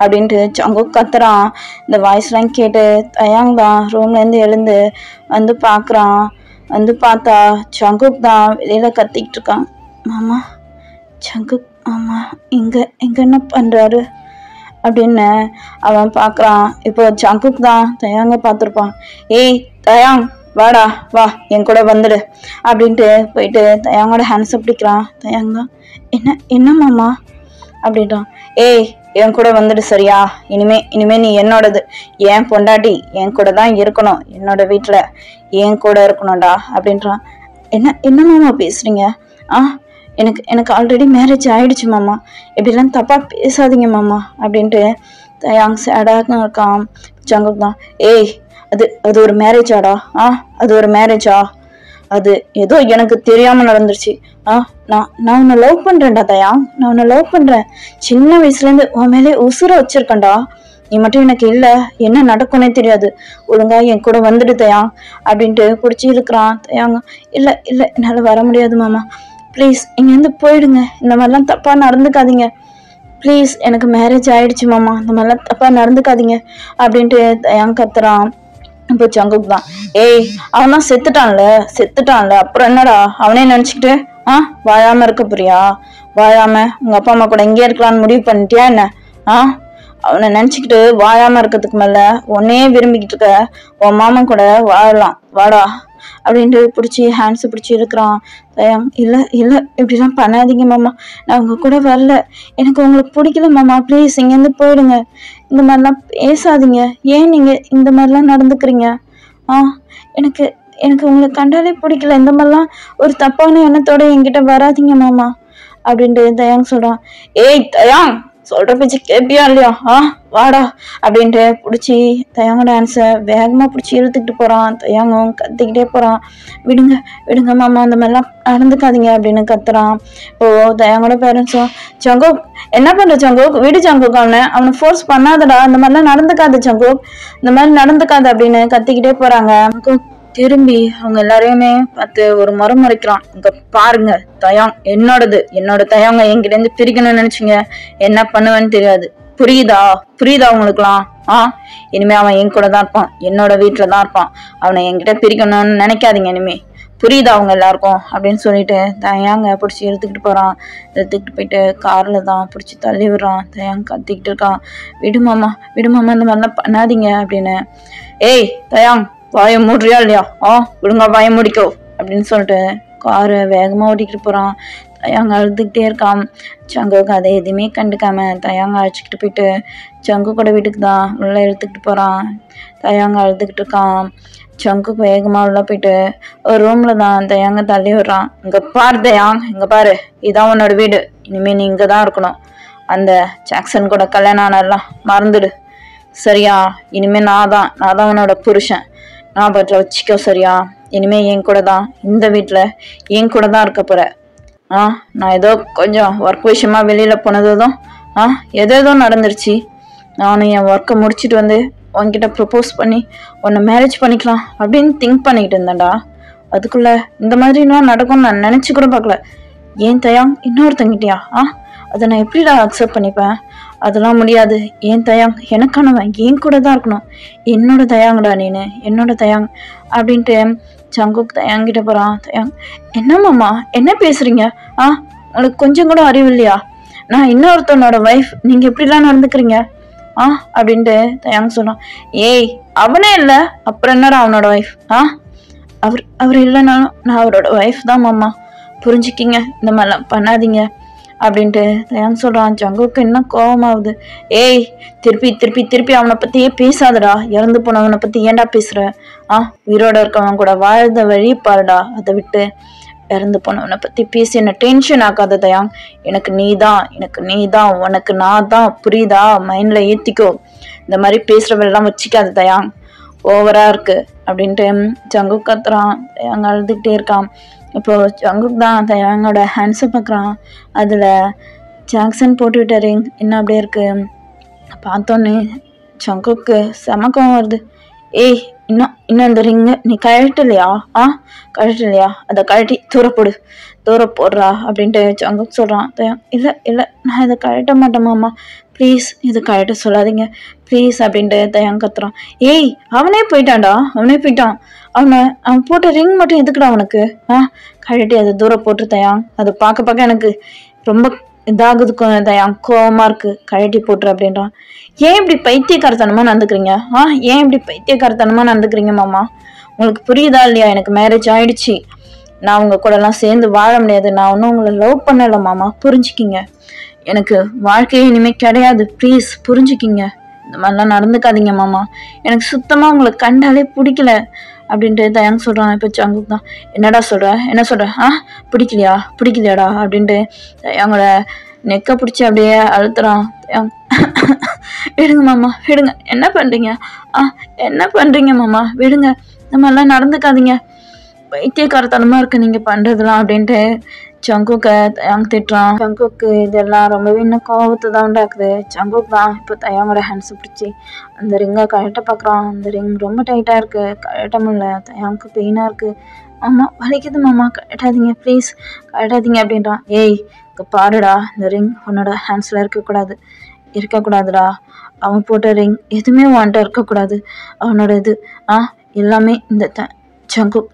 அப்படின்ட்டு ஜங்குக் கத்துறான். இந்த வாய்ஸ்லாம் கேட்டு தயாங் தான் ரூம்லேருந்து எழுந்து வந்து பார்க்குறான். வந்து பார்த்தா ஜங்குக் தான் வெளியில் கத்திக்கிட்டு இருக்கான். மாமா ஜங்குக் மாமா இங்கே என்ன பண்ணுறாரு அப்படின்னு அவன் பார்க்குறான். இப்போ ஜங்குக் தான் தயாங்க பார்த்துருப்பான். ஏய் தயாங் வாடா வா என் கூட வந்துடு அப்படின்ட்டு போயிட்டு தயாங்கோட ஹேண்ட்ஸை பிடிக்கிறான். தயாங் தான் என்ன மாமா அப்படின்றான். ஏய் என் கூட வந்துடு சரியா? இனிமே நீ என்னோடது. ஏன் பொண்டாட்டி என் கூட தான் இருக்கணும். என்னோட வீட்டில் என் கூட இருக்கணும்டா அப்படின்றான். என்ன மாமா பேசுறீங்க? எனக்கு ஆல்ரெடி மேரேஜ் ஆயிடுச்சு மாமா. எப்படிலாம் தப்பாக பேசாதீங்க மாமா அப்படின்ட்டு தயாங் சேடாக இருக்கான். ஜங்குக் தான் ஏய் அது ஒரு மேரேஜாடா? அது ஒரு மேரேஜா? அது ஏதோ எனக்கு தெரியாமல் நடந்துருச்சு. நான் உன்னை லவ் பண்ணுறேன்டா தயாங். நான் உன்னை லவ் பண்ணுறேன். சின்ன வயசுலேருந்து உன் மேலே உசுரை வச்சிருக்கேன்டா. நீ மட்டும் எனக்கு இல்லை. என்ன நடக்கும்னே தெரியாது. ஒழுங்கா என் கூட வந்துடு தயாங் அப்படின்ட்டு பிடிச்சி இழுக்கிறான். தயாங்க இல்லை என்னால் வர முடியாது மாமா. ப்ளீஸ் இங்கேருந்து போயிடுங்க. இந்த மாதிரிலாம் தப்பாக நடந்துக்காதீங்க. ப்ளீஸ் எனக்கு மேரேஜ் ஆயிடுச்சு மாமா. இந்த மாதிரிலாம் தப்பாக நடந்துக்காதீங்க அப்படின்ட்டு தயாங் கத்துறான். இப்போ ஜங்குக் தான் ஏய் அவன் தான் செத்துட்டான்ல அப்புறம் என்னடா அவனே நினச்சிக்கிட்டு வாழாமல் இருக்க போறியா? வாழாமல் உங்கள் அப்பா அம்மா கூட இங்கே இருக்கலான்னு முடிவு பண்ணிட்டியா என்ன? அவனை நினச்சிக்கிட்டு வாழாமல் இருக்கிறதுக்கு மேலே உன்னே விரும்பிக்கிட்டு இருக்க உன் மாமன் கூட வாழலாம் வாடா அப்படின்ட்டு பிடிச்சி ஹேண்ட்ஸை பிடிச்சி இருக்கிறான். தயாங் இல்லை இப்படிலாம் பண்ணாதீங்க மாமா. நான் உங்கள் கூட வரல. எனக்கு உங்களுக்கு பிடிக்கல மாமா. ப்ளீஸ் இங்கேருந்து போயிடுங்க. இந்த மாதிரிலாம் பேசாதீங்க. ஏன் நீங்கள் இந்த மாதிரிலாம் நடந்துக்கிறீங்க? எனக்கு உங்களை கண்டாலே பிடிக்கல. இந்த மாதிரிலாம் ஒரு தப்பான எண்ணத்தோட என்கிட்ட வராதிங்க மாமா அப்படின்ட்டு தயாங் சொல்கிறான். ஏய் தயாங் சொல்கிற பேச்சு கேட்பியா இல்லையா? வாடா அப்படின்ட்டு பிடிச்சி தயாங்கோட ஹேண்ட்ஸை வேகமாக பிடிச்சி இழுத்துக்கிட்டு போகிறான். தயாங்கும் கத்திக்கிட்டே போகிறான். விடுங்க மாமா அந்த மாதிரிலாம் நடந்துக்காதீங்க அப்படின்னு கத்துறான். இப்போது தயாங்கோட பேரண்ட்ஸும் ஜங்குக் என்ன பண்ணுற ஜங்குக்? விடு ஜங்குக் அவனை ஃபோர்ஸ் பண்ணாதடா. இந்த மாதிரிலாம் நடந்துக்காது ஜங்குக். இந்த மாதிரி நடந்துக்காது அப்படின்னு கத்திக்கிட்டே போகிறாங்க. திரும்பி அவங்க எல்லாரையுமே பார்த்து ஒரு முறைக்கிறான். இங்க பாருங்க தயாங் என்னோட தயாங்க என்கிட்ட இருந்து பிரிக்கணும்னு நினைச்சீங்க என்ன பண்ணுவேன்னு தெரியாது. புரியுதா உங்களுக்குலாம்? இனிமே அவன் என் கூட தான் இருப்பான், என்னோட வீட்டுல தான் இருப்பான். அவனை என்கிட்ட பிரிக்கணும்னு நினைக்காதீங்க இனிமே, புரியுதா அவங்க எல்லாருக்கும் அப்படின்னு சொல்லிட்டு தயாங்க பிடிச்சி எடுத்துக்கிட்டு போறான். எடுத்துக்கிட்டு போயிட்டு கார்ல தான் பிடிச்சி தள்ளி விடுறான். தயாங்க கத்திக்கிட்டு இருக்கான், விடுமாமா விடுமாமா, இந்த மாதிரிலாம் பண்ணாதீங்க அப்படின்னு. ஏய் தயாங், வாய மூடுறியா இல்லையா? விடுங்க வாய முடிக்கோ அப்படின்னு சொல்லிட்டு காரை வேகமா ஓட்டிக்கிட்டு போறான். தயாங்க அழுதுகிட்டே இருக்கான். சங்குக்கு அதை எதுவுமே கண்டுக்காம தயாங்க அழைச்சிக்கிட்டு போயிட்டு சங்கு கூட வீட்டுக்கு தான் உள்ள எடுத்துக்கிட்டு போறான். தயாங்க அழுதுகிட்டு இருக்கான். சங்குக்கு வேகமா உள்ள போயிட்டு ஒரு ரூம்ல தான் தயாங்க தள்ளி விடுறான். இங்க பாரு தயாங், இங்க பாரு, இதான் உன்னோட வீடு, இனிமே நீ இங்க தான் இருக்கணும். அந்த ஜாக்சன் கூட கல்யாணம் ஆனாலாம் மறந்துடு, சரியா? இனிமே நான் தான் உன்னோட புருஷன், நான் பற்ற வச்சுக்கோ, சரியா? இனிமே என் கூட தான், இந்த வீட்டுல என் கூட தான் இருக்க போற. நான் ஏதோ கொஞ்சம் ஒர்க் விஷயமா வெளியில போனதும் ஏதோ நடந்துருச்சு. நானும் என் ஒர்க்கை முடிச்சுட்டு வந்து உன்கிட்ட ப்ரப்போஸ் பண்ணி உன்னை மேரேஜ் பண்ணிக்கலாம் அப்படின்னு திங்க் பண்ணிக்கிட்டு இருந்தேன்டா. அதுக்குள்ள இந்த மாதிரிலாம் நடக்கும்னு நான் நினைச்சு கூட பார்க்கல. ஏன் தயாங், இன்னொருத்தங்கிட்டியா? அதை நான் எப்படிடா அக்செப்ட் பண்ணிப்பேன்? அதெல்லாம் முடியாது. ஏன் தயாங் எனக்கானவன், என் கூட தான் இருக்கணும், என்னோட தயாங்கடா நீனு, என்னோட தயாங் அப்படின்ட்டு சங்குக் தயாங்கிட்ட போறான். தயாங், என்னம்மாம்மா என்ன பேசுறீங்க? உங்களுக்கு கொஞ்சம் கூட அறிவு இல்லையா? நான் இன்னொருத்தனோட வைஃப், நீங்க எப்படிலாம் நடந்துக்கிறீங்க அப்படின்ட்டு தயாங் சொன்னான். ஏய் அவனே இல்லை, அப்புறம் என்னடா அவனோட வைஃப்? அவர் இல்லைனாலும் நான் அவரோட வைஃப் தான் மாமா, புரிஞ்சுக்கிங்க, இந்த மாதிரிலாம் பண்ணாதீங்க அப்படின்ட்டு தயாங் சொல்றான். சங்குக்கு என்ன கோபமாகுது. ஏய் திருப்பி திருப்பி திருப்பி அவனை பத்தியே பேசாதடா, இறந்து போனவனை பத்தி ஏன்டா பேசுற? உயிரோட இருக்கவன் கூட வாழ்ந்த வழி பாருடா, அதை விட்டு இறந்து போனவனை பத்தி பேசி என்ன டென்ஷன் ஆக்காத தயாங். எனக்கு நீதான், உனக்கு நான் தான், புரியுதா? மைண்ட்ல ஏத்திக்கோ, இந்த மாதிரி பேசுறவெல்லாம் வச்சுக்காத தயாங், ஓவரா இருக்கு அப்படின்ட்டு ஜங்குக் கத்துறான். தயாங் அழுதுகிட்டே இருக்கான். இப்போ ஜங்குக் தான் தயாங்கோட ஹேண்ட்ஸை பார்க்குறான். அதில் ஜாக்சன் போட்டுவிட்ட ரிங் என்ன அப்படியே இருக்கு. பார்த்தோன்னே ஜங்குக்கு செமக்கம் வருது. ஏய் இன்னும் இந்த ரிங்கு நீ கழட்டலையா? கழட்டலையா? அதை கழட்டி தூர போடுறா அப்படின்ட்டு ஜங்குக் சொல்கிறான். இல்லை நான் இதை கழட்ட மாட்டேன் மாமா, ப்ளீஸ் இது கழட்ட சொல்லாதீங்க ப்ளீஸ் அப்படின்ட்டு தயாங் கத்துறான். ஏய் அவனே போயிட்டான், அவன் போட்ட ரிங் மட்டும் எதுக்குடா அவனுக்கு? கழட்டி அதை தூரம் போட்டு தயாங், அதை பார்க்க எனக்கு ரொம்ப இதாகுது தயாங், கோவமா இருக்கு, கழட்டி போட்டுரு அப்படின்றான். ஏன் இப்படி பைத்தியக்காரத்தனமா நடந்துக்கிறீங்க மாமா? உங்களுக்கு புரியுதா இல்லையா? எனக்கு மேரேஜ் ஆயிடுச்சு, நான் உங்க கூட எல்லாம் சேர்ந்து வாழ முடியாது, நான் ஒன்னும் உங்களை லவ் பண்ணல மாமா, புரிஞ்சுக்கிங்க, எனக்கு வாழ்க்கையே இனிமே கிடையாது, ப்ளீஸ் புரிஞ்சுக்கிங்க, இந்த மாதிரிலாம் நடந்துக்காதீங்க மாமா, எனக்கு சுத்தமா உங்களை கண்டாலே பிடிக்கல அப்படின்ட்டு தயாங் சொல்றான். இப்போ ஜங்குக் தான், என்ன சொல்ற? பிடிக்கலையாடா அப்படின்ட்டு தயாங்கோட நெக்க பிடிச்சி அப்படியே அழுத்துறான். விடுங்க மாமா விடுங்க, என்ன பண்றீங்க மாமா, விடுங்க, இந்த மாதிரிலாம் நடந்துக்காதீங்க, பைத்தியக்காரத்தனமா இருக்கு நீங்க பண்றதுலாம் அப்படின்ட்டு ஜங்குக்கை தயாங் திட்டுறான். ஜங்குக்கு இதெல்லாம் ரொம்பவே இன்னும் கோபத்தை தான் உண்டாக்குது. ஜங்குக் தான் இப்போ தயாங்கோட ஹேண்ட்ஸை பிடிச்சி அந்த ரிங்கை கழட்ட பார்க்குறான். அந்த ரிங் ரொம்ப டைட்டாக இருக்கு, கழட்ட முடியல. தயாங்க்கு பெயினாக இருக்கு. மாமா வலிக்குது மாமா, கழட்டாதீங்க ப்ளீஸ், கழட்டாதீங்க அப்படின்றான். ஏய் இங்கே பாருடா, இந்த ரிங் உன்னோட ஹேண்ட்ஸில் இருக்கக்கூடாதுடா, அவன் போட்ட ரிங் எதுவுமே உன்கிட்ட இருக்கக்கூடாது, அவனோட இது எல்லாமே இந்த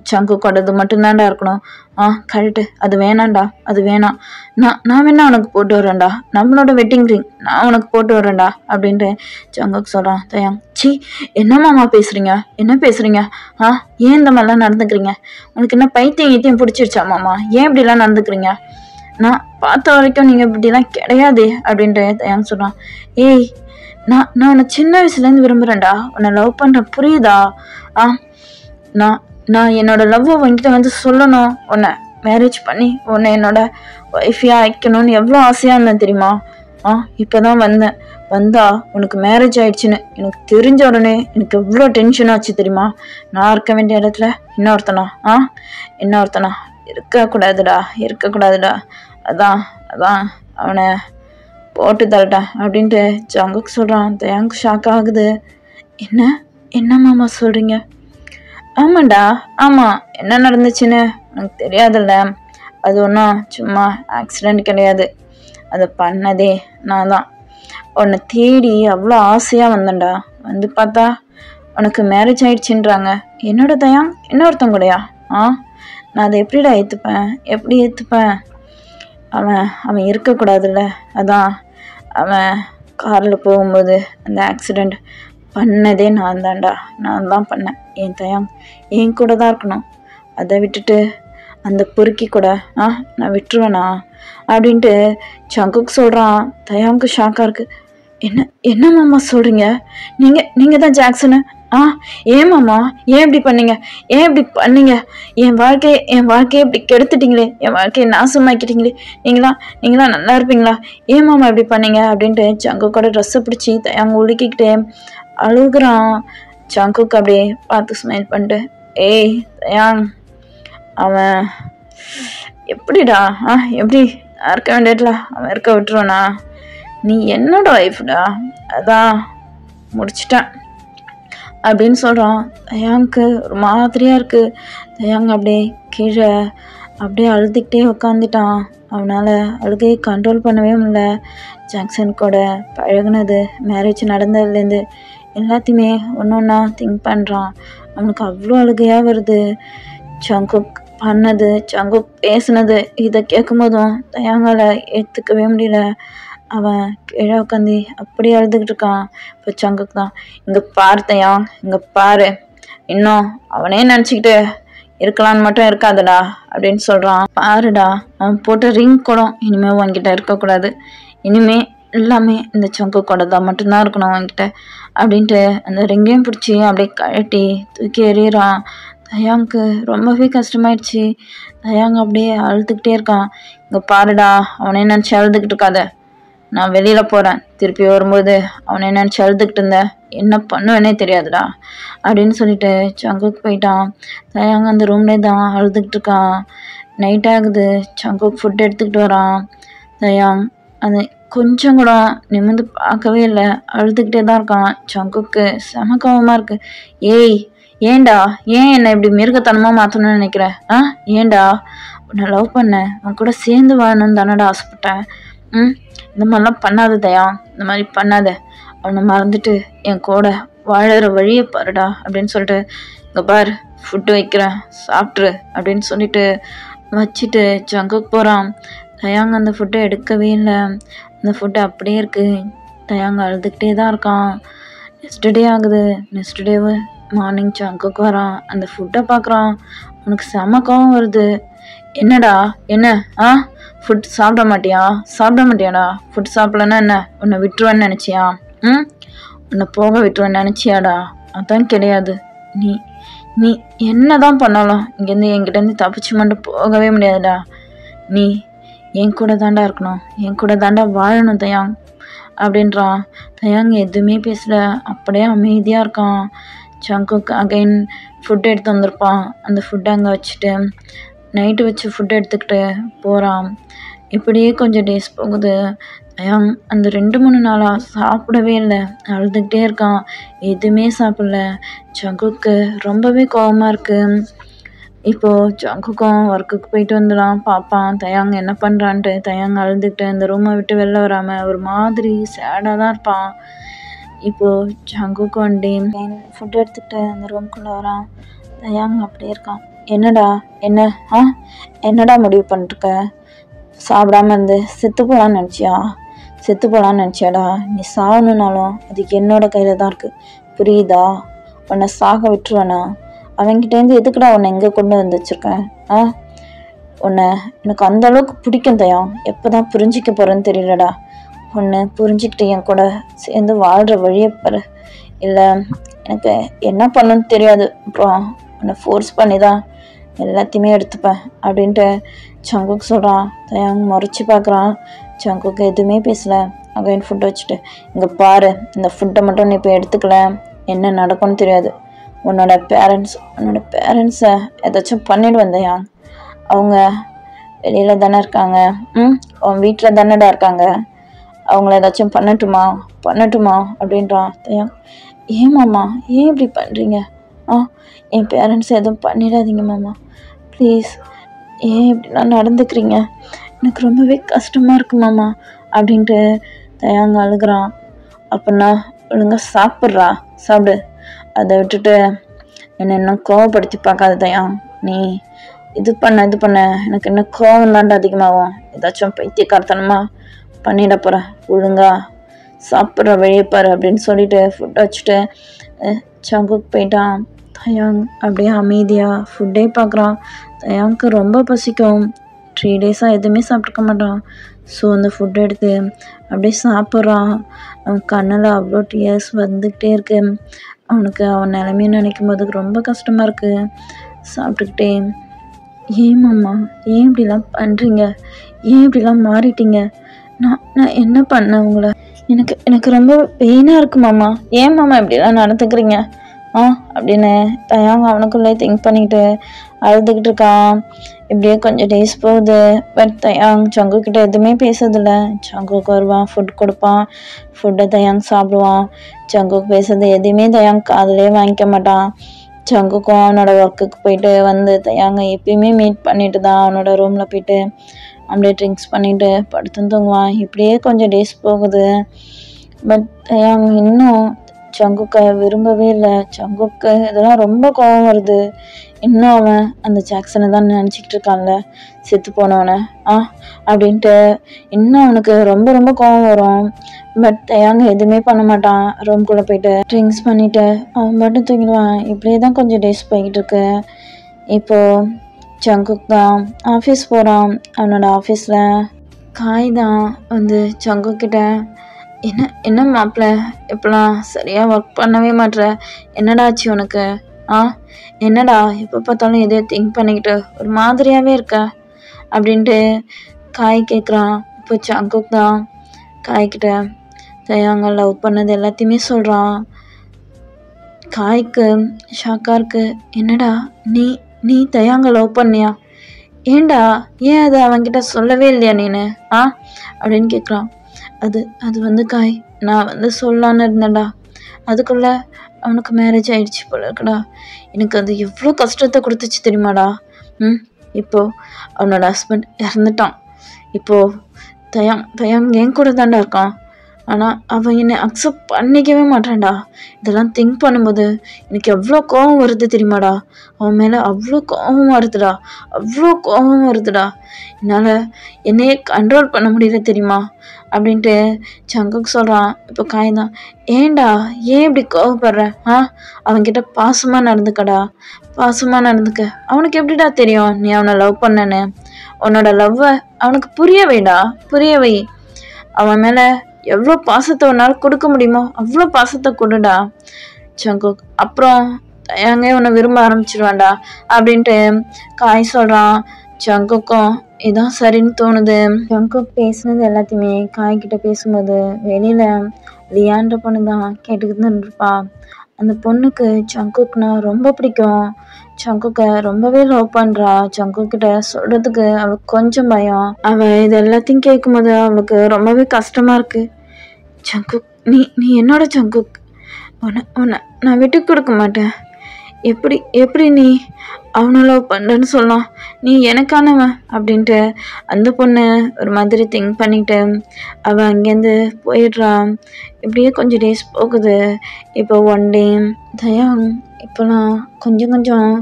சங்கு கொண்டது மட்டும்தான்டா இருக்கணும். கரெக்டு, அது வேணாம், நான் வேணா உனக்கு போட்டு வரேன்டா, நம்மளோட வெட்டிங் ரிங் நான் உனக்கு போட்டு வரேன்டா அப்படின்ட்டு சங்குக்கு சொல்றான். தயாங், சி என்ன மாமா பேசுறீங்க, ஏன் இந்த மாதிரிலாம் நடந்துக்கிறீங்க? உங்களுக்கு என்ன பைத்தியம் பிடிச்சிருச்சா மாமா? ஏன் இப்படிலாம் நடந்துக்கிறீங்க? நான் பார்த்த வரைக்கும் நீங்க இப்படிலாம் கிடையாது அப்படின்ட்டு தயாங் சொல்றான். ஏய் நான் உன்னை சின்ன வயசுலேருந்து விரும்புறேன்டா, உன்னை லவ் பண்றேன், புரியுதா? நான் என்னோட லவ்வை உன்கிட்ட வந்து சொல்லணும், உன்னை மேரேஜ் பண்ணி உன்னை என்னோட ஒய்ஃபியா ஆயிக்கணும்னு எவ்வளோ ஆசையா இருந்தேன் தெரியுமா? இப்போதான் வந்தா உனக்கு மேரேஜ் ஆயிடுச்சுன்னு எனக்கு தெரிஞ்ச உடனே எனக்கு எவ்வளோ டென்ஷன் ஆச்சு தெரியுமா? நான் இருக்க வேண்டிய இடத்துல இன்னொருத்தனா இருக்கக்கூடாதுடா, அதான் அவனை போட்டு தரட்டா அப்படின்ட்டு ஜங்குக் சொல்றான். தயாங் ஷாக் ஆகுது. என்ன மாமா சொல்றீங்க? ஆமாண்டா, என்ன நடந்துச்சுன்னு உனக்கு தெரியாதுல்ல, அது ஒன்றும் சும்மா ஆக்சிடெண்ட் கிடையாது, அதை பண்ணதே நான் தான். உன்னை தேடி அவ்வளோ ஆசையாக வந்தேன்டா, வந்து பார்த்தா உனக்கு மேரேஜ் ஆயிடுச்சுன்றாங்க. என்னோட தயாங் இன்னொருத்தவங்க கூடயா? நான் அதை எப்படிடா ஏற்றுப்பேன்? எப்படி ஏற்றுப்பேன்? அவன் அவன் இருக்கக்கூடாதுல்ல. அதான் அவன் காரில் போகும்போது அந்த ஆக்சிடெண்ட் பண்ணதே நான் தான்டா. நான் தான் பண்ணேன். என் தயாங் என் கூட தான் இருக்கணும். அதை விட்டுட்டு அந்த பொறுக்கி கூட நான் விட்டுருவேனா அப்படின்ட்டு சங்குக் சொல்கிறான். தயாங்க்கு ஷாக்காக இருக்குது. என்ன மாமா சொல்கிறீங்க? நீங்கள் தான் ஜாக்சனு? ஏன் மாமா, ஏன் இப்படி பண்ணீங்க? என் வாழ்க்கையை இப்படி கெடுத்துட்டீங்களே, என் வாழ்க்கையை நாசமாக்கிட்டீங்களே. நீங்களா நல்லா இருப்பீங்களா? ஏன் மாமா இப்படி பண்ணீங்க அப்படின்ட்டு சங்குக்கோட ட்ரெஸ்ஸை பிடிச்சி தயாங்க உலுக்கிக்கிட்டே அழுகுறான். சங்குக்கு அப்படியே பார்த்து ஸ்மைல் பண்ணிட்டு, ஏய் தயாங், அவன் எப்படிடா எப்படி இருக்க வேண்டியதுல அவன் இருக்க விட்டுருவானா? நீ என்னோட ஒய்ஃப்டா, அதான் முடிச்சிட்டேன் அப்படின்னு சொல்கிறான். தயாங்க்கு ஒரு மாதிரியாக இருக்குது. தயாங் அப்படியே கீழே அப்படியே அழுதுகிட்டே உட்காந்துட்டான். அவனால் அழுகையை கண்ட்ரோல் பண்ணவே முடியல. ஜாக்சன் கூட பழகுனது, மேரேஜ் நடந்ததுலேருந்து எல்லாத்தையுமே ஒன்று ஒன்றா திங்க் பண்ணுறான். அவனுக்கு அவ்வளோ அழுகையாக வருது. சங்குக் பண்ணது, சங்குக் பேசுனது, இதை கேட்கும் போதும் தயாங்கால் ஏற்றுக்கவே முடியல. அவன் கீழே உட்காந்து அப்படியே அழுதுகிட்டு இருக்கான். இப்போ சங்குக் தான், இங்கே பாரு தயாங், இங்கே பாரு, இன்னும் அவனே நினச்சிக்கிட்டு இருக்கலான்னு மட்டும் இருக்காதுடா அப்படின்னு சொல்கிறான். பாருடா, அவன் போட்ட ரிங் கூட இனிமேல் உன்கிட்ட இருக்கக்கூடாது. இனிமேல் எல்லாமே இந்த சங்கு கூட தான் மட்டும்தான் இருக்கணும் உன்கிட்ட அப்படின்ட்டு அந்த ரிங்கையும் பிடிச்சி அப்படியே கழட்டி தூக்கி எறிகிறான். தயாங்க்கு ரொம்பவே கஷ்டமாயிடுச்சு. தயாங் அப்படியே அழுதுகிட்டே இருக்கான். இங்கே பாருடா, அவனே நினச்சி அழுதுகிட்டு இருக்காத. நான் வெளியில் போகிறேன், திருப்பி வரும்போது அவனை நினச்சி அழுதுகிட்டு இருந்தேன், என்ன பண்ணுவேனே தெரியாதுடா அப்படின்னு சொல்லிட்டு சங்குக்கு போயிட்டான். தயாங் அந்த ரூம்லேயே தான் அழுதுகிட்டு இருக்கான். நைட் ஆகுது. சங்குக்கு ஃபுட் எடுத்துக்கிட்டு வரான். தயாங் அது கொஞ்சம் கூட நிமிர்ந்து பார்க்கவே இல்லை, அழுதுகிட்டே தான் இருக்கான். சங்குக்கு செம கோவமாக இருக்குது. ஏன்டா, ஏன் என்னை இப்படி மிருகத்தனமாக மாற்றணும்னு நினைக்கிற? ஏன்டா, உன்னை லவ் பண்ணேன், உன் கூட சேர்ந்து வாழணும்னு தானடா ஆசைப்பட்டேன். இந்த மாதிரிலாம் பண்ணாத தயா, இந்த மாதிரி பண்ணாத. அவனை மறந்துட்டு என் கூட வாழற வழியை பாருடா அப்படின்னு சொல்லிட்டு, இங்கே பார் ஃபுட்டு வைக்கிறேன், சாப்பிட்ரு அப்படின்னு சொல்லிட்டு வச்சுட்டு ஜங்குக்கு போகிறான். தயாங் அந்த ஃபுட்டை எடுக்கவே இல்லை. அந்த ஃபுட்டு அப்படியே இருக்குது. தயாங் அழுதுகிட்டே தான் இருக்கான். நெக்ஸ்ட் டே ஆகுது. நெக்ஸ்ட் டே மார்னிங் ஜங்குக்கு வரான். அந்த ஃபுட்டை பார்க்குறான். அவனுக்கு செம கோவம் வருது. என்னடா, என்ன ஃபுட் சாப்பிட மாட்டியாடா? ஃபுட் சாப்பிடலன்னா என்ன, உன்னை விட்டுருவேன்னு நினச்சியா? உன்னை போக விட்டுருவேன்னு நினச்சியாடா? அதான் கிடையாது. நீ என்ன தான் பண்ணாலும் இங்கேருந்து என்கிட்டேருந்து தப்பிச்சு மட்டும் போகவே முடியாதுடா. நீ என் கூட தாண்டா இருக்கணும், என் கூட தாண்டா வாழணும் தயாங் அப்படின்றான். தயாங் எதுவுமே பேசல, அப்படியே அமைதியாக இருக்கான். சங்குக்கு அகைன் ஃபுட் எடுத்து வந்திருப்பான். அந்த ஃபுட்டை அங்கே வச்சுட்டு நைட்டு வச்சு ஃபுட் எடுத்துக்கிட்டு போகிறான். இப்படியே கொஞ்சம் டேஸ் போகுது. தயாங் அந்த 2-3 நாளாக சாப்பிடவே இல்லை, அழுதுகிட்டே இருக்கான். எதுவுமே சாப்பிடல. சங்குக்கு ரொம்பவே கோபமாக இருக்குது. இப்போது ஜங்குக்கும் ஒர்க்குக்கு போயிட்டு வந்துடான். பார்ப்பான் தயாங் என்ன பண்ணுறான்ட்டு. தயாங் அழுதுகிட்டு அந்த ரூமை விட்டு வெளில வராமல் ஒரு மாதிரி சேடாக தான் இருப்பான். இப்போது ஜங்குக்கு வண்டி ஃபுட் எடுத்துக்கிட்டு அந்த ரூம்குள்ளே வரான். தயாங் அப்படியே இருக்கான். என்னடா முடிவு பண்ணிருக்க? சாப்பிடாம இருந்து செத்து போகலான்னு நினச்சியாடா? நீ சாகணுன்னாலும் அதுக்கு என்னோட கையில் தான் இருக்குது, புரியுதா? உன்னை சாக விட்டுருவேனா? அவன்கிட்டேருந்து எதுக்குடா உன்னை எங்கே கொண்டு வந்து வச்சுருக்கேன்? உன்னை எனக்கு அந்த அளவுக்கு பிடிக்கும் தயாங். எப்போ தான் புரிஞ்சிக்க போகிறேன்னு தெரியலடா. ஒன்று புரிஞ்சுக்கிட்டு என் கூட சேர்ந்து வாழ்கிற வழியை பாரு, இல்லை எனக்கு என்ன பண்ணணும்னு தெரியாது, அப்புறம் உன்னை ஃபோர்ஸ் பண்ணி தான் எல்லாத்தையுமே எடுத்துப்பேன் அப்படின்ட்டு சங்குக்கு சொல்கிறான். தயாங் முறைச்சி பார்க்குறான். சங்குக்கு எதுவுமே பேசலை. அகைன் ஃபுட் வச்சுட்டு, இங்கே பாரு, இந்த ஃபுட்டை மட்டும் நீ இப்போ எடுத்துக்கல, என்ன நடக்கும்னு தெரியாது. உன்னோட பேரண்ட்ஸை ஏதாச்சும் பண்ணிடுவேன் தயாங். அவங்க வெளியில் தானே இருக்காங்க, உன் வீட்டில் தானேடா இருக்காங்க, அவங்கள ஏதாச்சும் பண்ணட்டுமா அப்படின்றான் தயாங். ஏன் மாமா, ஏன் இப்படி பண்ணுறீங்க? என் பேரண்ட்ஸ் எதுவும் பண்ணிடாதீங்க மாமா, ப்ளீஸ். ஏன் இப்படிலாம் நடந்துக்கிறீங்க? எனக்கு ரொம்பவே கஷ்டமாக இருக்கு மாமா அப்படின்ட்டு தயாங் அழுகிறான். அப்படின்னா ஒழுங்கா சாப்பிட்றா, சாப்பிடு. அதை விட்டுட்டு என்னை இன்னும் கோவப்படுத்தி பார்க்காத தயாங். நீ இது பண்ண எனக்கு இன்னும் கோவம் தாண்டா அதிகமாகும். ஏதாச்சும் பைத்தியக்காரத்தனமா பண்ணிட போற. ஒழுங்கா சாப்பிட்ற வழியை பாரு அப்படின்னு சொல்லிட்டு ஃபுட்டை வச்சுட்டு ஜங்குக் போயிட்டான். தயாங் அப்படியே அமைதியாக ஃபுட்டே பார்க்குறான். தயாங்க்கு ரொம்ப பசிக்கும். 3 டேஸாக எதுவுமே சாப்பிட்ருக்க மாட்டான். ஸோ அந்த ஃபுட்டை எடுத்து அப்படியே சாப்பிட்றான். அவன் கண்ணில் அவ்வளோ டியர்ஸ் வந்துக்கிட்டே இருக்கு. அவனுக்கு அவன் நிலைமையை நினைக்கும் போது ரொம்ப கஷ்டமாக இருக்குது. சாப்பிட்டுக்கிட்டே, ஏன் மாமா, ஏன் இப்படிலாம் பண்ணுறீங்க, ஏன் இப்படிலாம் மாறிட்டீங்க, நான் என்ன பண்ணேன் உங்களை, எனக்கு ரொம்ப பெயினாக இருக்குது மாமா, ஏன் மாமா இப்படிலாம் நடந்துக்கிறீங்க அப்படின்னு தயாங் அவனுக்குள்ளே திங்க் பண்ணிட்டு அழுதுகிட்டு இருக்கான். இப்படியே கொஞ்சம் டேஸ் போகுது. பட் தயாங் ஜங்குக்கிட்ட எதுவுமே பேசுறதில்ல. ஜங்குக்கு வருவான், ஃபுட் கொடுப்பான், ஃபுட்டை தயாங் சாப்பிடுவான். ஜங்குக்கு பேசுறது எதுவுமே தயாங் காதுலேயே வாங்கிக்க மாட்டான். ஜங்குக்கும் அவனோட ஒர்க்குக்கு போயிட்டு வந்து தயாங்க எப்பயுமே மீட் பண்ணிட்டு தான் அவனோட ரூமில் போயிட்டு அப்படியே ட்ரிங்க்ஸ் பண்ணிட்டு படுத்து தூங்குவான். இப்படியே கொஞ்சம் டேஸ் போகுது. பட் தயாங் இன்னும் ஜங்குக்கை விரும்பவே இல்லை. ஜங்குக்கு இதெல்லாம் ரொம்ப கோவம் வருது. இன்னும் அவன் அந்த ஜாக்சனை தான் நினச்சிக்கிட்டு இருக்கான்ல, செத்து போனவனை அப்படின்ட்டு இன்னும் அவனுக்கு ரொம்ப ரொம்ப கோவம் வரும். பட் தயாங்க எதுவுமே பண்ண மாட்டான். ரூம்குள்ளே போயிட்டு ட்ரிங்க்ஸ் பண்ணிவிட்டு அவன் மட்டும் தூங்கிடுவான். இப்படியே தான் கொஞ்சம் டேஸ் போய்கிட்டு இருக்கு. இப்போது ஜங்குக் தான் ஆஃபீஸ் போகிறான். அவனோட ஆஃபீஸில் காய் தான் வந்து ஜங்குக்கிட்ட, என்ன மாப்பிள்ள இப்போலாம் சரியாக ஒர்க் பண்ணவே மாட்ற, என்னடாச்சு உனக்கு, என்னடா எப்போ பார்த்தாலும் எதையோ திங்க் பண்ணிக்கிட்டு ஒரு மாதிரியாகவே இருக்க அப்படின்ட்டு காய் கேட்குறான். இப்போ ஜங்குக் தான் காய்கிட்ட தயாங்க லவ் பண்ணது எல்லாத்தையுமே சொல்கிறான். காய்க்கு ஷாக்காக இருக்கு. என்னடா நீ தயாங்க லவ் பண்ணியா, ஏண்டா, ஏன் அதை அவன்கிட்ட சொல்லவே இல்லையா நீனு அப்படின்னு கேட்குறான். அது வந்து காய், நான் வந்து சொல்லலான்னு இருந்தேன்டா, அதுக்குள்ளே அவனுக்கு மேரேஜ் ஆகிடுச்சு போல இருக்குடா. எனக்கு அது எவ்வளோ கஷ்டத்தை கொடுத்துச்சு தெரியுமாடா. இப்போது அவனோட ஹஸ்பண்ட் இறந்துட்டான். இப்போது தயாங் என் கூட தாண்டா இருக்கான். ஆனால் அவன் என்னை அக்செப்ட் பண்ணிக்கவே மாட்டான்டா. இதெல்லாம் திங்க் பண்ணும்போது எனக்கு எவ்வளோ கோபம் வருது தெரியுமாடா. அவன் மேலே அவ்வளோ கோபம் வருதுடா. என்னால் என்னையே கண்ட்ரோல் பண்ண முடியல தெரியுமா அப்படின்ட்டு ஜங்குக் சொல்கிறான். இப்போ காய் தான், ஏன் இப்படி கோவப்படுற, அவன்கிட்ட பாசமாக நடந்துக்க. அவனுக்கு எப்படிடா தெரியும் நீ அவனை லவ் பண்ணன்னு. உன்னோட லவ்வை அவனுக்கு புரிய வை. அவன் மேலே எவ்வளோ பாசத்தை உன்னால் கொடுக்க முடியுமோ அவ்வளோ பாசத்தை கொடுடா ஜங்குக். அப்புறம் தயாங்கே உன்னை விரும்ப ஆரம்பிச்சிருவான்டா அப்படின்ட்டு காய் சொல்கிறான். ஜங்குக்கும் இதான் சரின்னு தோணுது. ஜங்குக் பேசுனது எல்லாத்தையுமே காய்கிட்ட பேசும்போது வெளியில் லியான்ற பொண்ணு தான் கேட்டுக்கிட்டு இருப்பா. அந்த பொண்ணுக்கு ஜங்குக்னா ரொம்ப பிடிக்கும். ஜங்குக்கை ரொம்பவே லவ் பண்ணுறா. ஜங்குக்கிட்ட சொல்கிறதுக்கு அவளுக்கு கொஞ்சம் பயம். அவள் இது எல்லாத்தையும் கேட்கும்போது அவளுக்கு ரொம்பவே கஷ்டமாக இருக்குது. ஜங்குக், நீ என்னோட ஜங்குக், உன்னை நான் விட்டு கொடுக்க மாட்டேன். எப்படி நீ அவனை லவ் பண்ணுறேன்னு சொல்லலாம், நீ எனக்கானவன் அப்படின்ட்டு அந்த பொண்ணு ஒரு மாதிரி திங்க் பண்ணிட்டு அவள் அங்கேருந்து போயிடுறான். இப்படியே கொஞ்சம் டேஸ் போகுது. இப்போ ஒன் டே தயாங் இப்போலாம் கொஞ்சம்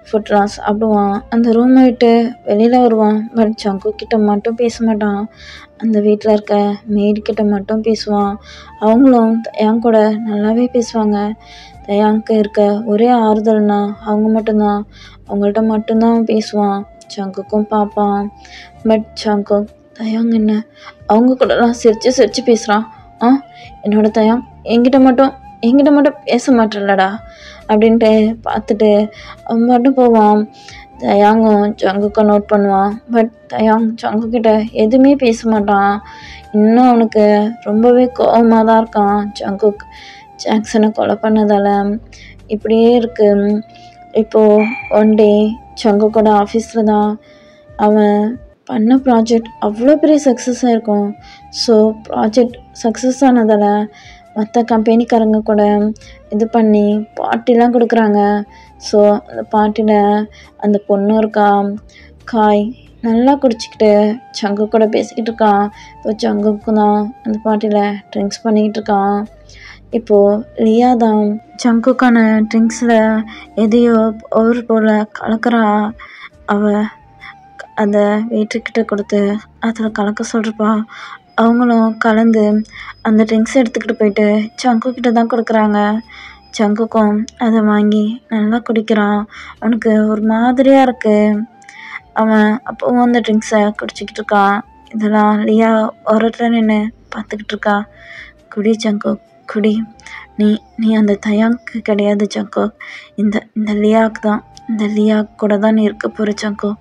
ஃபுட்லாம் சாப்பிடுவான். அந்த ரூமை விட்டு வெளியில் வருவான். பட் ஜங்குக்கிட்ட மட்டும் பேச மாட்டான். அந்த வீட்டில் இருக்க மேய்டுக்கிட்ட மட்டும் பேசுவான். அவங்களும் தயாங் கூட நல்லாவே பேசுவாங்க. தயாங்க்கு இருக்க ஒரே ஆறுதல்னா அவங்க மட்டும்தான். அவங்கள்ட்ட மட்டும்தான் பேசுவான். ஜங்குக்கும் பார்ப்பான். பட் ஜங்குக் தயாங் என்ன அவங்க கூடலாம் சிரிச்சு பேசுகிறான். என்னோட தயாங் என்கிட்ட மட்டும் பேச மாட்டேன்லடா அப்படின்ட்டு பார்த்துட்டு அவன் மட்டும் போவான். தயாங்கும் ஜங்குக்கை நோட் பண்ணுவான். பட் தயாங் ஜங்குக்கிட்ட எதுவுமே பேச மாட்டான். இன்னும் அவனுக்கு ரொம்பவே கோபமாக தான் இருக்கான். ஜங்குக் ஜாக்சனை கொலை பண்ணதால் இப்படியே இருக்கு. இப்போது ஒன் டே ஜங்குக்கோட ஆஃபீஸில் தான் அவன் பண்ண ப்ராஜெக்ட் அவ்வளோ பெரிய சக்ஸஸ் ஆகிருக்கும். ஸோ ப்ராஜெக்ட் சக்ஸஸ் ஆனதால் மற்ற கம்பெனிக்காரங்க கூட இது பண்ணி பார்ட்டிலாம் கொடுக்குறாங்க. ஸோ அந்த பார்ட்டியில் அந்த பொண்ணு இருக்கா காய், நல்லா குடிச்சிக்கிட்டு ஜங்குக் கூட பேசிக்கிட்டு இருக்கான். இப்போ ஜங்குக்கு தான் அந்த பார்ட்டியில் ட்ரிங்க்ஸ் பண்ணிக்கிட்டு இருக்கான். இப்போது லியா தான் ஜங்குக்கான ட்ரிங்க்ஸில் எதையோ ஓவர் போல் கலக்கிறா. அவள் அதை வெயிட்டர்கிட்ட கொடுத்து அதில் கலக்க சொல்கிறப்பா. அவங்களும் கலந்து அந்த ட்ரிங்க்ஸ் எடுத்துக்கிட்டு போயிட்டு ஜங்குக்கிட்ட தான் கொடுக்குறாங்க. ஜங்குக்கும் அதை வாங்கி நல்லா குடிக்கிறான். அவனுக்கு ஒரு மாதிரியாக இருக்குது. அவன் அப்போவும் அந்த ட்ரிங்க்ஸை குடிச்சிக்கிட்டு இருக்கான். இதெல்லாம் லியா ஓரத்தில் நின்று பார்த்துக்கிட்டு இருக்கா. குடி ஜங்கு, குடி. நீ நீ அந்த தயாங்க்கு கிடையாது ஜங்கு, இந்த இந்த லியாவுக்கு தான். இந்த லியா கூட தான் நீ இருக்க போகிற ஜங்கு.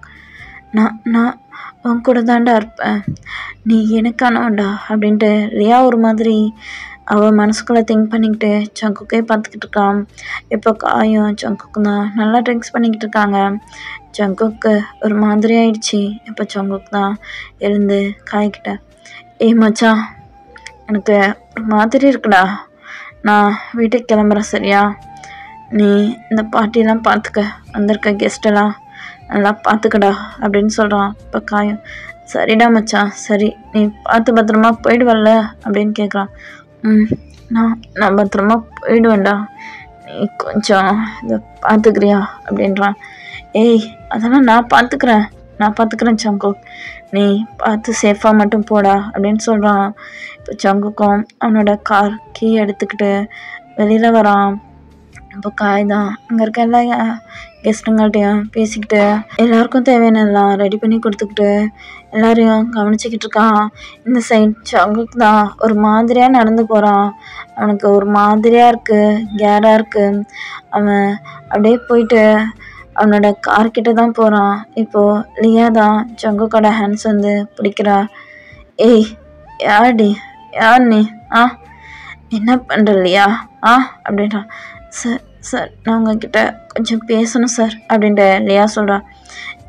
நான் நான் உன் கூட தாண்டா இருப்பேன், நீ எனக்கானவன்டா அப்படின்ட்டு லியா ஒரு மாதிரி அவள் மனசுக்குள்ளே திங்க் பண்ணிக்கிட்டு ஜங்குக்கே பார்த்துக்கிட்டு இருக்கான். இப்போ காயும் ஜங்குக்கு தான் நல்லா ட்ரிங்க்ஸ் பண்ணிக்கிட்டு இருக்காங்க. ஜங்குக்கு ஒரு மாதிரி ஆயிடுச்சு. இப்போ ஜங்குக்கு தான் எழுந்து காய்கிட்ட, ஏய் மச்சான், எனக்கு ஒரு மாதிரி இருக்குடா, நான் வீட்டுக்கு கிளம்புறேன் சரியா? நீ இந்த பார்ட்டிலாம் பார்த்துக்க, வந்திருக்க கெஸ்டெல்லாம் நல்லா பார்த்துக்கடா அப்படின்னு சொல்கிறான். இப்போ காயும், சரிடா மச்சான், சரி, நீ பார்த்து பத்திரமா போயிடுவல்ல அப்படின்னு கேட்குறான். நான் பத்திரமா போயிடுவேன்டா, நீ கொஞ்சம் இதை பார்த்துக்கிறியா அப்படின்றான். ஏய், அதெல்லாம் நான் பார்த்துக்கிறேன் ஜங்கு, நீ பார்த்து சேஃபாக மட்டும் போடா அப்படின்னு சொல்கிறான். இப்போ ஜங்குக்கும் அவனோட கார் கீ எடுத்துக்கிட்டு வெளியில் வரான். இப்போ காய் தான் அங்கே இருக்க எல்லா கெஸ்ட்டுங்கள்ட்டையும் பேசிக்கிட்டு எல்லாருக்கும் தேவையானலாம் ரெடி பண்ணி கொடுத்துக்கிட்டு எல்லாரையும் கவனிச்சிக்கிட்டு இருக்கான். இந்த சைட் ஜங்குக்கு தான் ஒரு மாதிரியாக நடந்து போகிறான். அவனுக்கு ஒரு மாதிரியாக இருக்குது, கேராக இருக்குது. அவன் அப்படியே போயிட்டு அவனோட கார்கிட்ட தான் போகிறான். இப்போது லியா தான் ஜங்குக்கோட ஹேண்ட்ஸ் வந்து பிடிக்கிறா. ஏய், யார் நீ? என்ன பண்ணுற லியா? அப்படின்றான். சார் நான் உங்ககிட்ட கொஞ்சம் பேசணும் சார் அப்படின்ட்டு லியா சொல்கிறான்.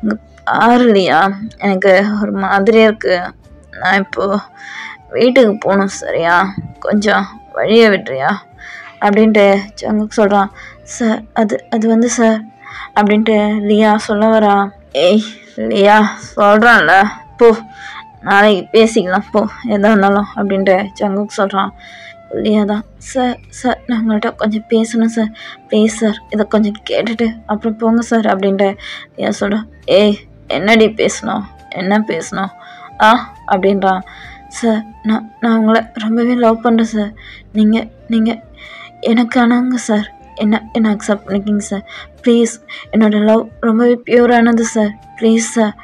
இங்கே பாரு லியா, எனக்கு ஒரு மாதிரியாக இருக்குது, நான் இப்போது வீட்டுக்கு போகணும் சரியா, கொஞ்சம் வழியை விட்டுறியா அப்படின்ட்டு ஜங்குக்கு சொல்கிறான். சார் அது வந்து சார் அப்படின்ட்டு லியா சொல்ல வரா. ஏய் லியா, சொல்கிறான்ல, போ, நாளைக்கு பேசிக்கலாம், போ எதாக இருந்தாலும் அப்படின்ட்டு ஜங்குக்கு சொல்கிறான். லியா தான், சார் நான் உங்கள்கிட்ட கொஞ்சம் பேசணும் சார், ப்ளீஸ் சார், இதை கொஞ்சம் கேட்டுட்டு அப்புறம் போங்க சார் அப்படின்ட்டு லியா சொல்கிறான். ஏய், என்னடி பேசணும், என்ன பேசணும் அப்படின்றான். சார் நான் உங்களை ரொம்பவே லவ் பண்ணுறேன் சார், நீங்கள் எனக்கானவங்க சார், என்ன அக்செப்ட் பண்ணிக்கிங்க சார், ப்ளீஸ், என்னோடய லவ் ரொம்பவே பியூரானது சார், ப்ளீஸ் சார்,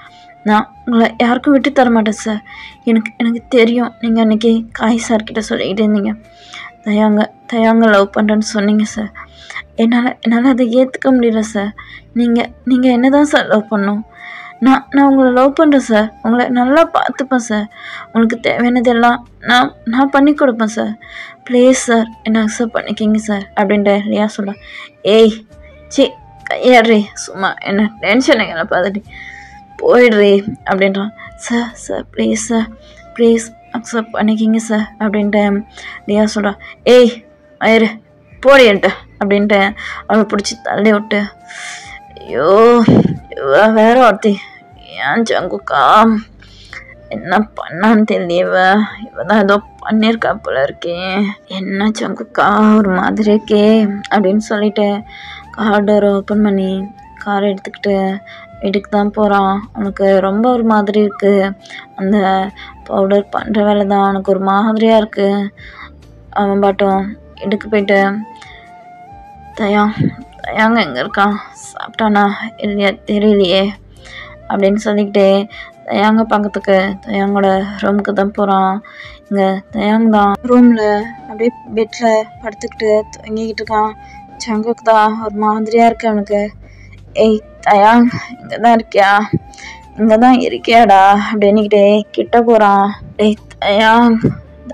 நான் உங்களை யாருக்கும் விட்டு தர மாட்டேன் சார், எனக்கு தெரியும், நீங்கள் அன்றைக்கி காய் சார்கிட்ட சொல்லிக்கிட்டு இருந்தீங்க, தயாங்க லவ் பண்ணுறேன்னு சொன்னீங்க சார், என்னால் அதை ஏற்றுக்க முடியல சார், நீங்கள் என்ன தான் சார் லவ் பண்ணணும், நான் உங்களை லவ் பண்ணுறேன் சார், உங்களை நல்லா பார்த்துப்பேன் சார், உங்களுக்கு தேவையானதெல்லாம் நான் பண்ணி கொடுப்பேன் சார், ப்ளீஸ் சார் என்ன அக்செப்ட் பண்ணிக்கிங்க சார் அப்படின்ட்டு லியா சொல்கிறேன். ஏய் கையாடுறி, சும்மா என்ன டென்ஷனை கிளப்பாதடி, போயிடுறி அப்படின்றான். சார் ப்ளீஸ் அக்செப்ட் பண்ணிக்கிங்க சார் அப்படின்ட்டு லியா சொல்கிறான். ஏய் மயிறு, போடின்ட்டு அப்படின்ட்டு அவளை பிடிச்சி தள்ளி விட்டு, ஐயோ வேற ஒருத்தி, ஏன் ஜங்குக்கா என்ன பண்ணான்னு தெரியல, இவ தான் ஏதோ பண்ணியிருக்கா போல இருக்கே, என்ன ஜங்குக்கா ஒரு மாதிரி இருக்கே அப்படின்னு சொல்லிட்டு கார் டோரை ஓப்பன் பண்ணி காரை எடுத்துக்கிட்டு வீட்டுக்கு தான் போகிறான். அவனுக்கு ரொம்ப ஒரு மாதிரி இருக்குது, அந்த பவுடர் பண்ணுற வேலை தான் அவனுக்கு ஒரு மாதிரியாக இருக்குது. அவன் பாட்டும் வீட்டுக்கு போயிட்டு, தயாங்க எங்கே இருக்கான், சாப்பிட்டானா இல்லையா தெரியலையே அப்படின்னு சொல்லிக்கிட்டே தயாங்க பக்கத்துக்கு தயாங்கோட ரூமுக்கு தான் போகிறான். இங்கே தயாங் தான் ரூமில் அப்படியே பெட்டில் படுத்துக்கிட்டு தூங்கிக்கிட்டு இருக்கான். ஜங்குக்கு தான் ஒரு மாதிரியாக இருக்கு அவனுக்கு. ஏய் தயாங், இங்கே தான் இருக்கியாடா அப்படின்னுக்கிட்டே கிட்ட போகிறான். டேய்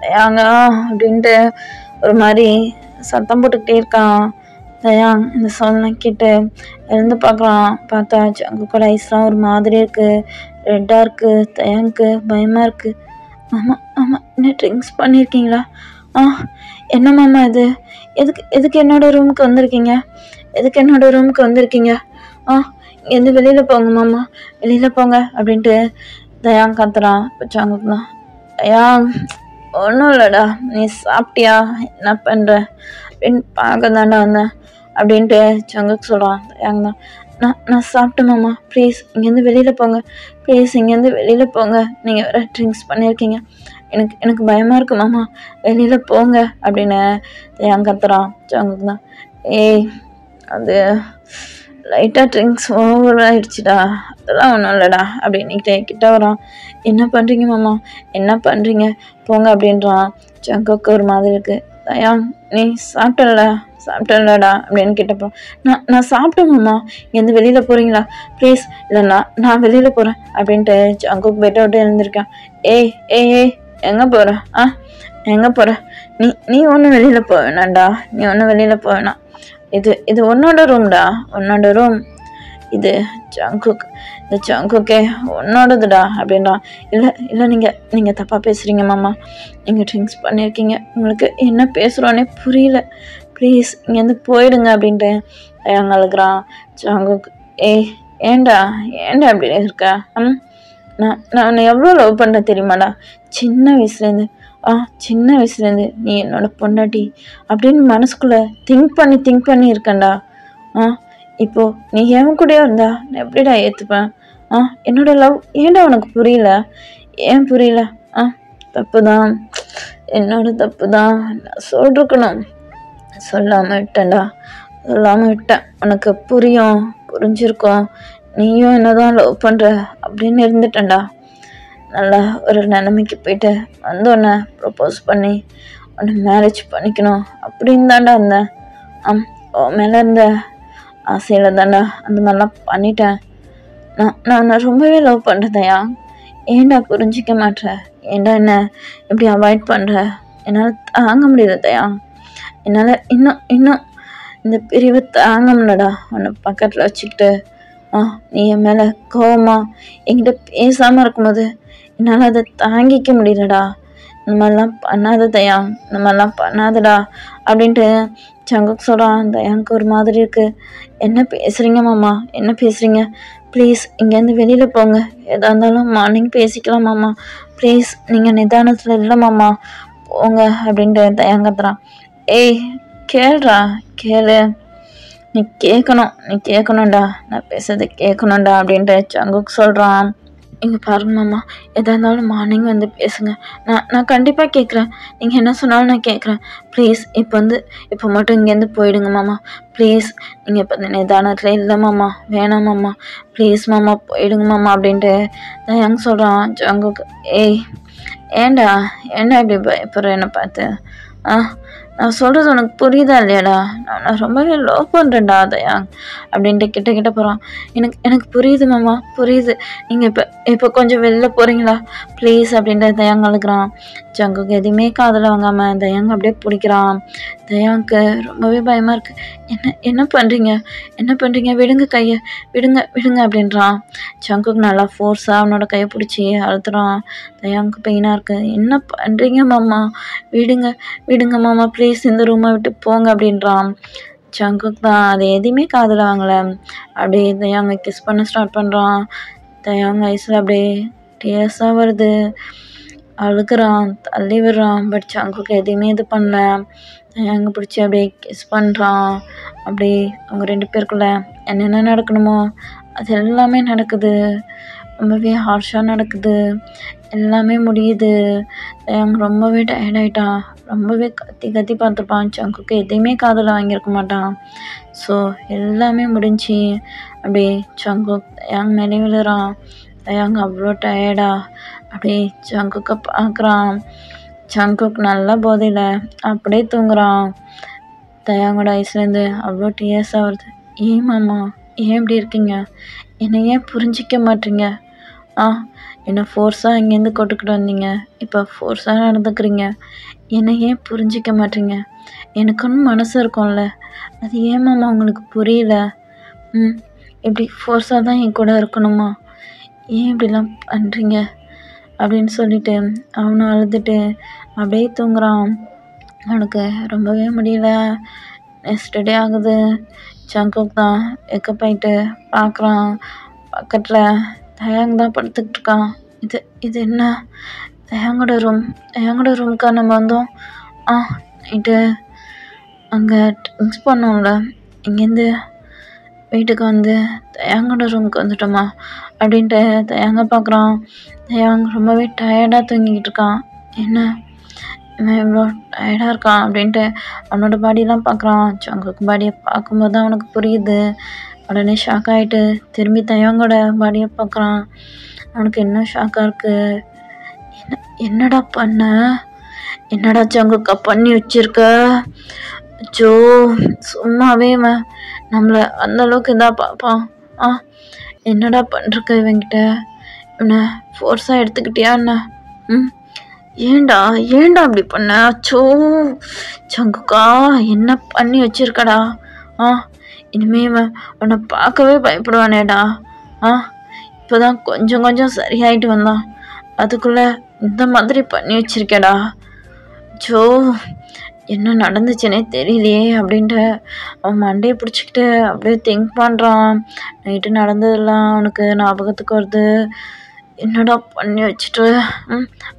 தயாங்கா அப்படின்ட்டு ஒரு மாதிரி சத்தம் போட்டுக்கிட்டே இருக்கான். தயாங் இந்த சொல்லலாம் கேட்டு எழுந்து பார்க்குறான். பார்த்தா ஜங்குக்கோட ஐஸ்லாம் ஒரு மாதிரி இருக்குது, ரெட்டாக இருக்குது. தயாங்க்கு பயமாக இருக்குது. ஆமாம் என்ன ட்ரிங்க்ஸ் பண்ணியிருக்கீங்களா? என்ன மாமா இது, எதுக்கு என்னோட ரூமுக்கு வந்திருக்கீங்க, இங்கேருந்து வெளியில் போங்க மாமா, வெளியில் போங்க அப்படின்ட்டு தயாங் கத்துறான். ஜங்குக்கு தான், தயாங் ஒன்றும் இல்லைடா, நீ சாப்பிட்டியா, என்ன பண்ணுற அப்படின்னு பார்க்க தாண்டா வந்தேன் அப்படின்ட்டு சங்குக்கு சொல்கிறான். தயாங் தான், நான் சாப்பிட்டேன் மாமா, ப்ளீஸ் இங்கேருந்து வெளியில் போங்க, ப்ளீஸ் இங்கேருந்து வெளியில் போங்க, நீங்கள் வேறு ட்ரிங்க்ஸ் பண்ணியிருக்கீங்க, எனக்கு பயமாக இருக்கு மாமா, வெளியில் போங்க அப்படின்னு தயாங் கத்துறான். சங்குக்கு தான், ஏய் அது லைட்டாக ட்ரிங்க்ஸ் ஓவர் ஆயிடுச்சுடா, அதெல்லாம் ஒன்றும் இல்லைடா அப்படின்னுக்கிட்டே கிட்ட வரான். என்ன பண்ணுறீங்க மாமா, என்ன பண்ணுறீங்க, போங்க அப்படின்றான். சங்குக்கு ஒரு மாதிரி இருக்கு. தயாங், நீ சாப்பிட்டலடா அப்படின்னு கேட்டப்போ, நான் சாப்பிட்டேன் மாமா, இங்கேருந்து வெளியில் போகிறீங்களா ப்ளீஸ், இல்லைண்ணா நான் வெளியில் போகிறேன் அப்படின்ட்டு சங்குக்கு பெட்டை விட்டு எழுந்திருக்கான். ஏய் ஏய் ஏய் எங்கே போகிற, எங்கே போகிற, நீ ஒன்றும் வெளியில் போக வேணாண்டா, நீ ஒன்றும் வெளியில் போக வேணாம், இது உன்னோட ரூம்டா, உன்னோட ரூம், இது ஜங்குக், இந்த ஜங்குக்கே உன்னோடதுடா அப்படின்றான். இல்லை நீங்கள் தப்பாக பேசுகிறீங்க மாமா, நீங்கள் ட்ரிங்க்ஸ் பண்ணியிருக்கீங்க, உங்களுக்கு என்ன பேசுகிறோன்னே புரியல, ப்ளீஸ் இங்கேருந்து போயிடுங்க அப்படின்ட்டு தயாங் அழுகிறான். ஜங்குக், ஏண்டா இப்படி இருக்க, நான் உன்னை எவ்வளோ லவ் பண்ணுறேன் தெரியுமாடா, சின்ன வயசுலேருந்து நீ என்னோட பொண்டாட்டி அப்படின்னு மனசுக்குள்ளே திங்க் பண்ணி இருக்கேன்டா. இப்போ நீ எவன் கூடயே இருந்தா நான் எப்படிடா ஏற்றுப்பேன், என்னோட லவ் ஏன்டா உனக்கு புரியல, ஏன் புரியல, தப்பு தான், என்னோட தப்பு தான், நான் சொல்லிருக்கணும், சொல்லாமல் விட்டேன், உனக்கு புரிஞ்சிருக்கோம், நீயும் என்னதான் லவ் பண்ணுற அப்படின்னு இருந்துட்டேன்டா, நல்லா ஒரு நிலைமைக்கு போயிட்டு வந்தோன்னே ப்ரப்போஸ் பண்ணி உன்னை மேரேஜ் பண்ணிக்கணும் அப்படின்னு தாண்டா இருந்தேன், உன் மேலே இருந்த ஆசையில் தாண்டா அந்த மாதிரிலாம் பண்ணிட்டேன், நான் உன்னை ரொம்பவே லவ் பண்ணுறதையா, ஏன்டா புரிஞ்சிக்க மாட்டேற, ஏன்டா என்ன எப்படி அவாய்ட் பண்ணுற, என்னால் தாங்க முடியலதையா, என்னால் இன்னும் இந்த பிரிவை தாங்க முடியலடா, உன்னை பக்கத்தில் வச்சுக்கிட்டு நீ என் மேலே கோவமா என்கிட்ட பேசாமல் இருக்கும்போது என்னால் அதை தாங்கிக்க முடியலடா, இந்த மாதிரிலாம் பண்ணாத தயாங், இந்த மாதிரிலாம் பண்ணாதடா அப்படின்ட்டு சங்குக்கு சொல்கிறான். தயாங்க்கு ஒரு மாதிரி இருக்குது. என்ன பேசுகிறீங்க மாமா, என்ன பேசுகிறீங்க, ப்ளீஸ் இங்கேருந்து வெளியில் போங்க, எதாக இருந்தாலும் மார்னிங் பேசிக்கலாம் மாமா, ப்ளீஸ் நீங்கள் நிதானத்தில் இல்லை மாமா, போங்க அப்படின்ட்டு தயாங் கத்துறான். ஏய் கேளு, நீ கேட்கணும்டா, நான் பேசுறது கேட்கணும்டா அப்படின்ட்டு சங்குக்கு சொல்கிறான். இங்கே பாருங்க மாமா, எதாக இருந்தாலும் மார்னிங் வந்து பேசுங்க, நான் கண்டிப்பாக கேட்குறேன், நீங்கள் என்ன சொன்னாலும் நான் கேட்குறேன், ப்ளீஸ் இப்போ மட்டும் இங்கேருந்து போயிடுங்க மாமா, ப்ளீஸ் நீங்கள் இப்போ நிதானத்தில் இல்லை மாமா, வேணாம் மாமா, ப்ளீஸ் மாமா போயிடுங்க மாமா அப்படின்ட்டு தயாங் சொல்கிறான். ஜங்குக்கு, ஏண்டா இப்படி பயப்படுற என்னை பார்த்து, நான் சொல்கிறது உனக்கு புரியுதா இல்லையாடா, நான் ரொம்பவே லவ் பண்ணுறேன்டா தயாங் அப்படின்ட்டு கிட்ட போகிறான். எனக்கு புரியுது மாமா, புரியுது, நீங்கள் இப்போ கொஞ்சம் வெளில போகிறீங்களா ப்ளீஸ் அப்படின்ட்டு தயாங் அழுகிறான். ஜங்குக்கு எதுவுமே காதில் வாங்காமல் தயாங் அப்படியே பிடிக்கிறான். தயாங்க்கு ரொம்பவே பயமாக இருக்குது. என்ன பண்ணுறீங்க, விடுங்க கையை, விடுங்க அப்படின்றான். ஜங்குக்கு நல்லா ஃபோர்ஸாக அவனோட கையை பிடிச்சி அழுத்துறான். தயாங்க்கு பெயினாக இருக்குது. என்ன பண்ணுறீங்க மாமா, விடுங்க மாமா, ப்ளீஸ் இந்த ரூமை விட்டு போங்க அப்படின்றான். ஜங்குக் தான் அது எதுவுமே காதில் வாங்கலை. அப்படியே தயாங்க கிஸ் பண்ண ஸ்டார்ட் பண்ணுறான். தயாங்க ஐஸில் அப்படியே டீயர்ஸாக வருது, அழுகிறான், தள்ளி விடுறான். பட் ஜங்குக்கு எதுவுமே இது பண்ணல. தயாங்க பிடிச்சி அப்படியே கிஸ் பண்ணுறான். அப்படியே அவங்க 2 பேருக்குள்ள என்னென்ன நடக்கணுமோ அது எல்லாமே நடக்குது. ரொம்பவே ஹார்ஷாக நடக்குது, எல்லாமே முடியுது. தயாங் ரொம்பவே டயர்டாயிட்டான். ரொம்பவே கத்தி பார்த்துருப்பான். ஜங்குக்கு எதையுமே காதில் வாங்கியிருக்க மாட்டான். ஸோ எல்லாமே முடிஞ்சு அப்படியே ஜங்குக் தயாங் மேலே விழுறான். தயாங் அவ்வளோ டயர்டா அப்படியே ஜங்குக்கை பார்க்குறான். ஜங்குக் நல்ல போதையில் அப்படியே தூங்குறான். தயாங்கோட ஐஸ்லேருந்து அவ்வளோ டீயர்ஸாக வருது. ஏன் மாமா, ஏன் இப்படி இருக்கீங்க, என்னை ஏன் புரிஞ்சிக்க மாட்டீங்க, என்னை ஃபோர்ஸாக இங்கேருந்து கொட்டுக்கிட்டு வந்தீங்க, இப்போ ஃபோர்ஸாக நடந்துக்கிறீங்க, என்னை ஏன் புரிஞ்சிக்க மாட்டீங்க, எனக்குன்னு மனசு இருக்கும்ல, அது ஏன் மாமா உங்களுக்கு புரியல, இப்படி ஃபோர்ஸாக தான் என் கூட இருக்கணுமா, ஏன் இப்படிலாம் பண்ணுறீங்க அப்படின்னு சொல்லிட்டு அவனும் அழுதுட்டு அப்படியே தூங்குறான். அவனுக்கு ரொம்பவே முடியல. நெக்ஸ்ட் டே ஆகுது. ஜங்குக் தான் வெக்கப் ஆகிட்டு பார்க்குறான். பக்கத்தில் தயாங் தான் படுத்துக்கிட்டு இருக்கான். இது என்ன தயாங்கோட ரூம்க்கா நம்ம வந்தோம். நைட்டு அங்கே ட்ரிங்க்ஸ் பண்ணோம்ல, இங்கேருந்து வீட்டுக்கு வந்து தயாங்கோட ரூமுக்கு வந்துட்டோமா அப்படின்ட்டு தயாங்க பார்க்குறான். தயாங் ரொம்பவே டயர்டாக தூங்கிக்கிட்டு இருக்கான். என்ன இவன் இவ்வளோ டயர்டாக இருக்கான் அப்படின்ட்டு அவனோட பாடியெலாம் பார்க்குறான். ஜங்குக்கு பாடியை பார்க்கும்போது தான் அவனுக்கு புரியுது. உடனே ஷாக் ஆகிட்டு திரும்பி தயாங்கோட பாடியை பார்க்குறான். அவனுக்கு இன்னும் ஷாக்காக இருக்குது. என்னடா பண்ண? என்னடா ஜங்குக்கா பண்ணி வச்சிருக்க? ஜோ சும்மாவே நம்மளை அந்த அளவுக்கு இதாக பார்ப்பான். என்னடா பண்ணுறக்க இவங்கிட்ட? இவனை ஃபோர்ஸாக எடுத்துக்கிட்டியா என்ன? ஏண்டா அப்படி பண்ண? அச்சோ ஜங்குக்கா என்ன பண்ணி வச்சிருக்கடா? இனிமே உன்னை பார்க்கவே பயப்படுவானேடா. இப்போதான் கொஞ்சம் சரியாயிட்டு வந்தான், அதுக்குள்ளே இந்த மாதிரி பண்ணி வச்சிருக்கேடா. ஜோ என்ன நடந்துச்சுன்னே தெரியலையே அப்படின்ட்டு அவன் மண்டையை பிடிச்சிக்கிட்டு அப்படியே திங்க் பண்ணுறான். நைட்டு நடந்ததெல்லாம் அவனுக்கு ஞாபகத்துக்கு வருது. என்னடா பண்ணி வச்சுட்டு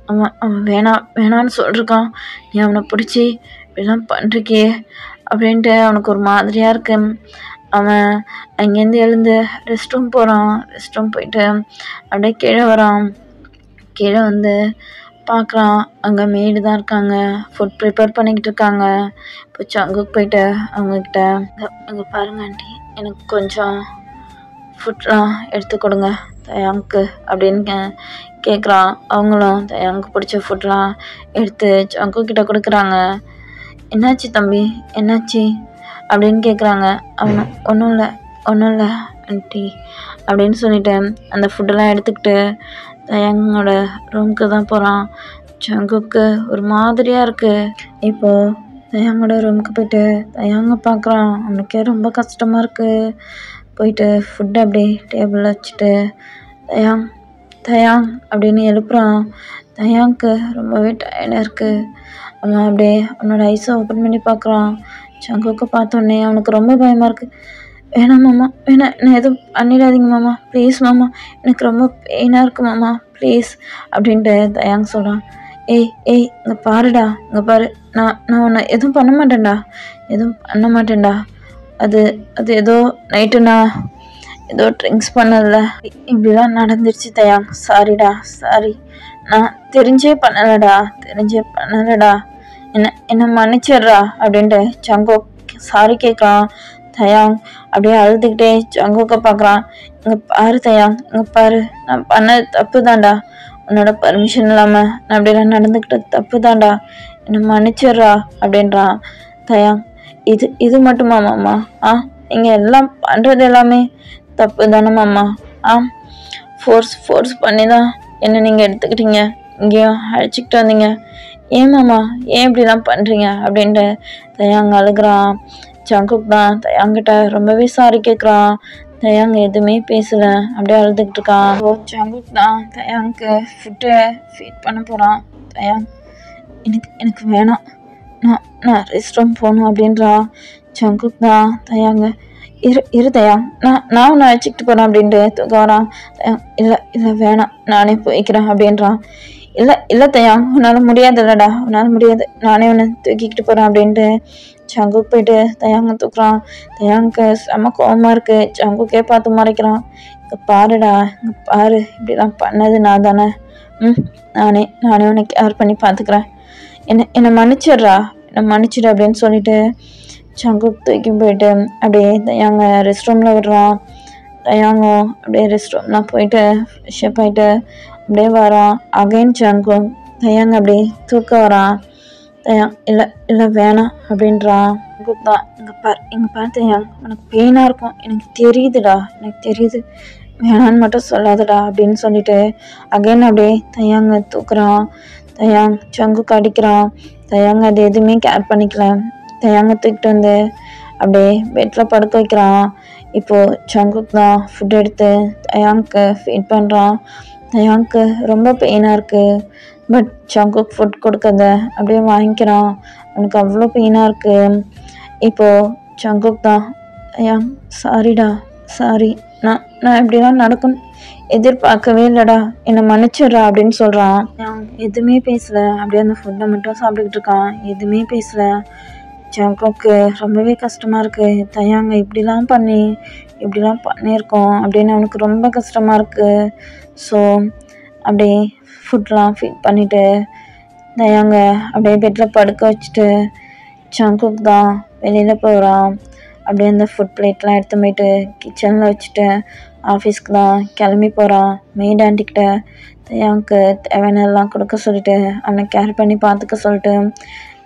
அவன் வேணான்னு சொல்லிருக்கான். நீ அவனை பிடிச்சி இப்படிலாம் பண்ணுறிக்கே அப்படின்ட்டு அவனுக்கு ஒரு மாதிரியாக இருக்கு. அவன் அங்கேருந்து எழுந்து ரெஸ்ட் ரூம் போகிறான். ரெஸ்ட் ரூம் போயிட்டு அப்படியே கீழே வரான். கீழே வந்து பார்க்குறான், அங்கே மெய்டு தான் இருக்காங்க, ஃபுட் ப்ரிப்பேர் பண்ணிக்கிட்டு இருக்காங்க. இப்போ ஜங்குக்கு போயிட்டு அவங்கக்கிட்ட, இங்கே பாருங்க ஆண்டி, எனக்கு கொஞ்சம் ஃபுட்லாம் எடுத்து கொடுங்க தயாங்க்கு அப்படின்னு கேட்குறான். அவங்களும் தயாங்க்கு பிடிச்ச ஃபுட்லாம் எடுத்து ஜங்கு கிட்ட கொடுக்குறாங்க. என்னாச்சு தம்பி, என்னாச்சு அப்படின்னு கேட்குறாங்க. அவனும் ஒன்றும் இல்லை ஆண்டி அப்படின்னு சொல்லிட்டு அந்த ஃபுட்டெல்லாம் எடுத்துக்கிட்டு தயாங்கோட ரூமுக்கு தான் போகிறான். ஜங்குக்கு ஒரு மாதிரியாக இருக்குது. இப்போது தயாங்கோட ரூமுக்கு போயிட்டு தயாங்க பார்க்குறான். அவனுக்கே ரொம்ப கஷ்டமாக இருக்குது. போயிட்டு ஃபுட்டை அப்படியே டேபிளில் வச்சுட்டு தயாங் அப்படின்னு எழுப்புறான். தயாங்க்கு ரொம்பவே டயர்டாக இருக்குது. அவன் அப்படியே அவனோட ஐஸை ஓப்பன் பண்ணி பார்க்குறான். ஜங்குக்கு பார்த்தோன்னே அவனுக்கு ரொம்ப பயமாக இருக்குது. வேணாம் மாமா, வேணாம், என்ன எதுவும் பண்ணிடாதீங்க மாமா, ப்ளீஸ் மாமா, எனக்கு ரொம்ப பெயினாக இருக்குது மாமா, ப்ளீஸ் அப்படின்ட்டு தயாங் சொல்கிறான். ஏய் இங்கே பாருடா, இங்கே பாரு, நான் உன்னை எதுவும் பண்ண மாட்டேன்டா. அது ஏதோ நைட்டு நான் ஏதோ ட்ரிங்க்ஸ் பண்ணதில்ல இப்படிலாம் நடந்துருச்சு தயாங். சாரிடா, சாரி, நான் தெரிஞ்சே பண்ணலடா. என்ன மன்னிச்சிடுறா அப்படின்ட்டு ஜங்கோ சாரி கேட்குறான். தயாங் அப்படியே அழுதுகிட்டே ஜங்குக்க பார்க்குறான். இங்கே பாரு தயாங், இங்கே பாரு, நான் பண்ணது தப்பு தான்டா. உன்னோட பர்மிஷன் இல்லாமல் நான் அப்படிலாம் நடந்துக்கிட்டது தப்பு தான்டா, என்னை மன்னிச்சிடுறா அப்படின்றான். தயாங் இது மட்டுமா மாமா? நீங்கள் எல்லாம் பண்ணுறது எல்லாமே தப்பு தானே மாமா? ஃபோர்ஸ் பண்ணி தான் என்ன நீங்கள் எடுத்துக்கிட்டீங்க, இங்கேயும் அழைச்சிக்கிட்டு வந்தீங்க. ஏன் மாமா, ஏன் இப்படிலாம் பண்ணுறீங்க அப்படின்ட்டு தயாங் அழுகிறான். ஜங்குக் தான் தயாங்கிட்ட ரொம்பவே சாரி கேட்குறான். தயாங் எதுவுமே பேசலை, அப்படியே அழுதுகிட்டு இருக்கான். ஜங்குக் தான் தயாங்க்கு ஃபுட்டை ஃபீட் பண்ண போகிறான். தயாங் எனக்கு வேணாம், நான் ரெஸ்ட் ரூம் போகணும் அப்படின்றான். ஜங்குக் தான் தயாங்க இரு தயாங், நான் உன்னை அழைச்சிக்கிட்டு போகிறேன் அப்படின்ட்டு தூக்க வரான். இல்லை வேணாம், நானே போய்க்கிறேன் அப்படின்றான். இல்லை தயாங், உன்னால் முடியாதுல்லடா, முடியாது, நானே உன்னை தூக்கிக்கிட்டு போகிறேன் அப்படின்ட்டு ஜங்குக் போயிட்டு தயாங்க தூக்குறான். தயாங்க்கு செம்ம கோவமாக இருக்குது. ஜங்குக்கே பார்த்து மறைக்கிறான். இங்கே பாருடா, இங்கே பாரு, இப்படிலாம் பண்ணது நான் தானே. நானே உன்னை கேர் பண்ணி பார்த்துக்கிறேன். என்னை மன்னிச்சிடு அப்படின்னு சொல்லிட்டு ஜங்குக் தூக்கி போயிட்டு அப்படியே தயாங்க ரெஸ்ட் ரூமில் விடுறான். தயாங்கும் அப்படியே ரெஸ்ட் ரூம்லாம் போயிட்டு ஃப்ரெஷ்அப் ஆகிட்டு அப்படியே வரான். அகைன் ஜங்குக் தயாங்க அப்படியே தூக்க வரான். தயாங் இல்லை வேணாம் அப்படின்றான். ஜங்குக் தான் இங்கே பாரு தயாங், உனக்கு பெயினாக இருக்கும், எனக்கு தெரியுது, வேணான்னு மட்டும் சொல்லாதடா அப்படின்னு சொல்லிட்டு அகைன் அப்படியே தயாங்க தூக்குறான். தயாங் ஜங்குக் அடிக்கிறான். தயாங்க அது எதுவுமே கேர் பண்ணிக்கல. தயாங்க தூக்கிட்டு வந்து அப்படியே பெட்டில் படுக்க வைக்கிறான். இப்போது ஜங்குக் தான் ஃபுட் எடுத்து தயாங்க்கு ஃபீட் பண்ணுறான். தயாங்க்கு ரொம்ப பெயினாக இருக்குது. பட் ஜங்குக் ஃபுட் கொடுக்கறத அப்படியே வாங்கிக்கிறான். அவனுக்கு அவ்வளோ பெயினாக இருக்குது. இப்போது ஜங்குக் தான் தயாங் சாரிடா, சாரி, நான் இப்படிலாம் எதிர்பார்க்கவே இல்லடா, என்னை மன்னிச்சிடுறா அப்படின்னு சொல்கிறான். எதுவுமே பேசலை, அப்படியே அந்த ஃபுட்டை மட்டும் சாப்பிட்டுக்கிட்டு இருக்கான். எதுவுமே பேசலை. ஜங்குக்கு ரொம்பவே கஷ்டமாக இருக்குது. தயாங்க இப்படிலாம் பண்ணியிருக்கோம் அப்படின்னு அவனுக்கு ரொம்ப கஷ்டமாக இருக்குது. ஸோ அப்படியே ஃபுட்லாம் ஃபீட் பண்ணிவிட்டு தயாங்க அப்படியே பெட்டில் படுக்க வச்சுட்டு ஜங்குக் தான் வெளியில் போகிறான். அப்படியே அந்த ஃபுட் பிளேட்லாம் எடுத்து போயிட்டு கிச்சனில் வச்சுட்டு ஆஃபீஸ்க்கு தான் கிளம்பி போகிறான். மெய்ட் ஆண்டிக்கிட்ட தயாங்க்கு தேவையானதெல்லாம் கொடுக்க சொல்லிட்டு அவனை கேர் பண்ணி பார்த்துக்க சொல்லிட்டு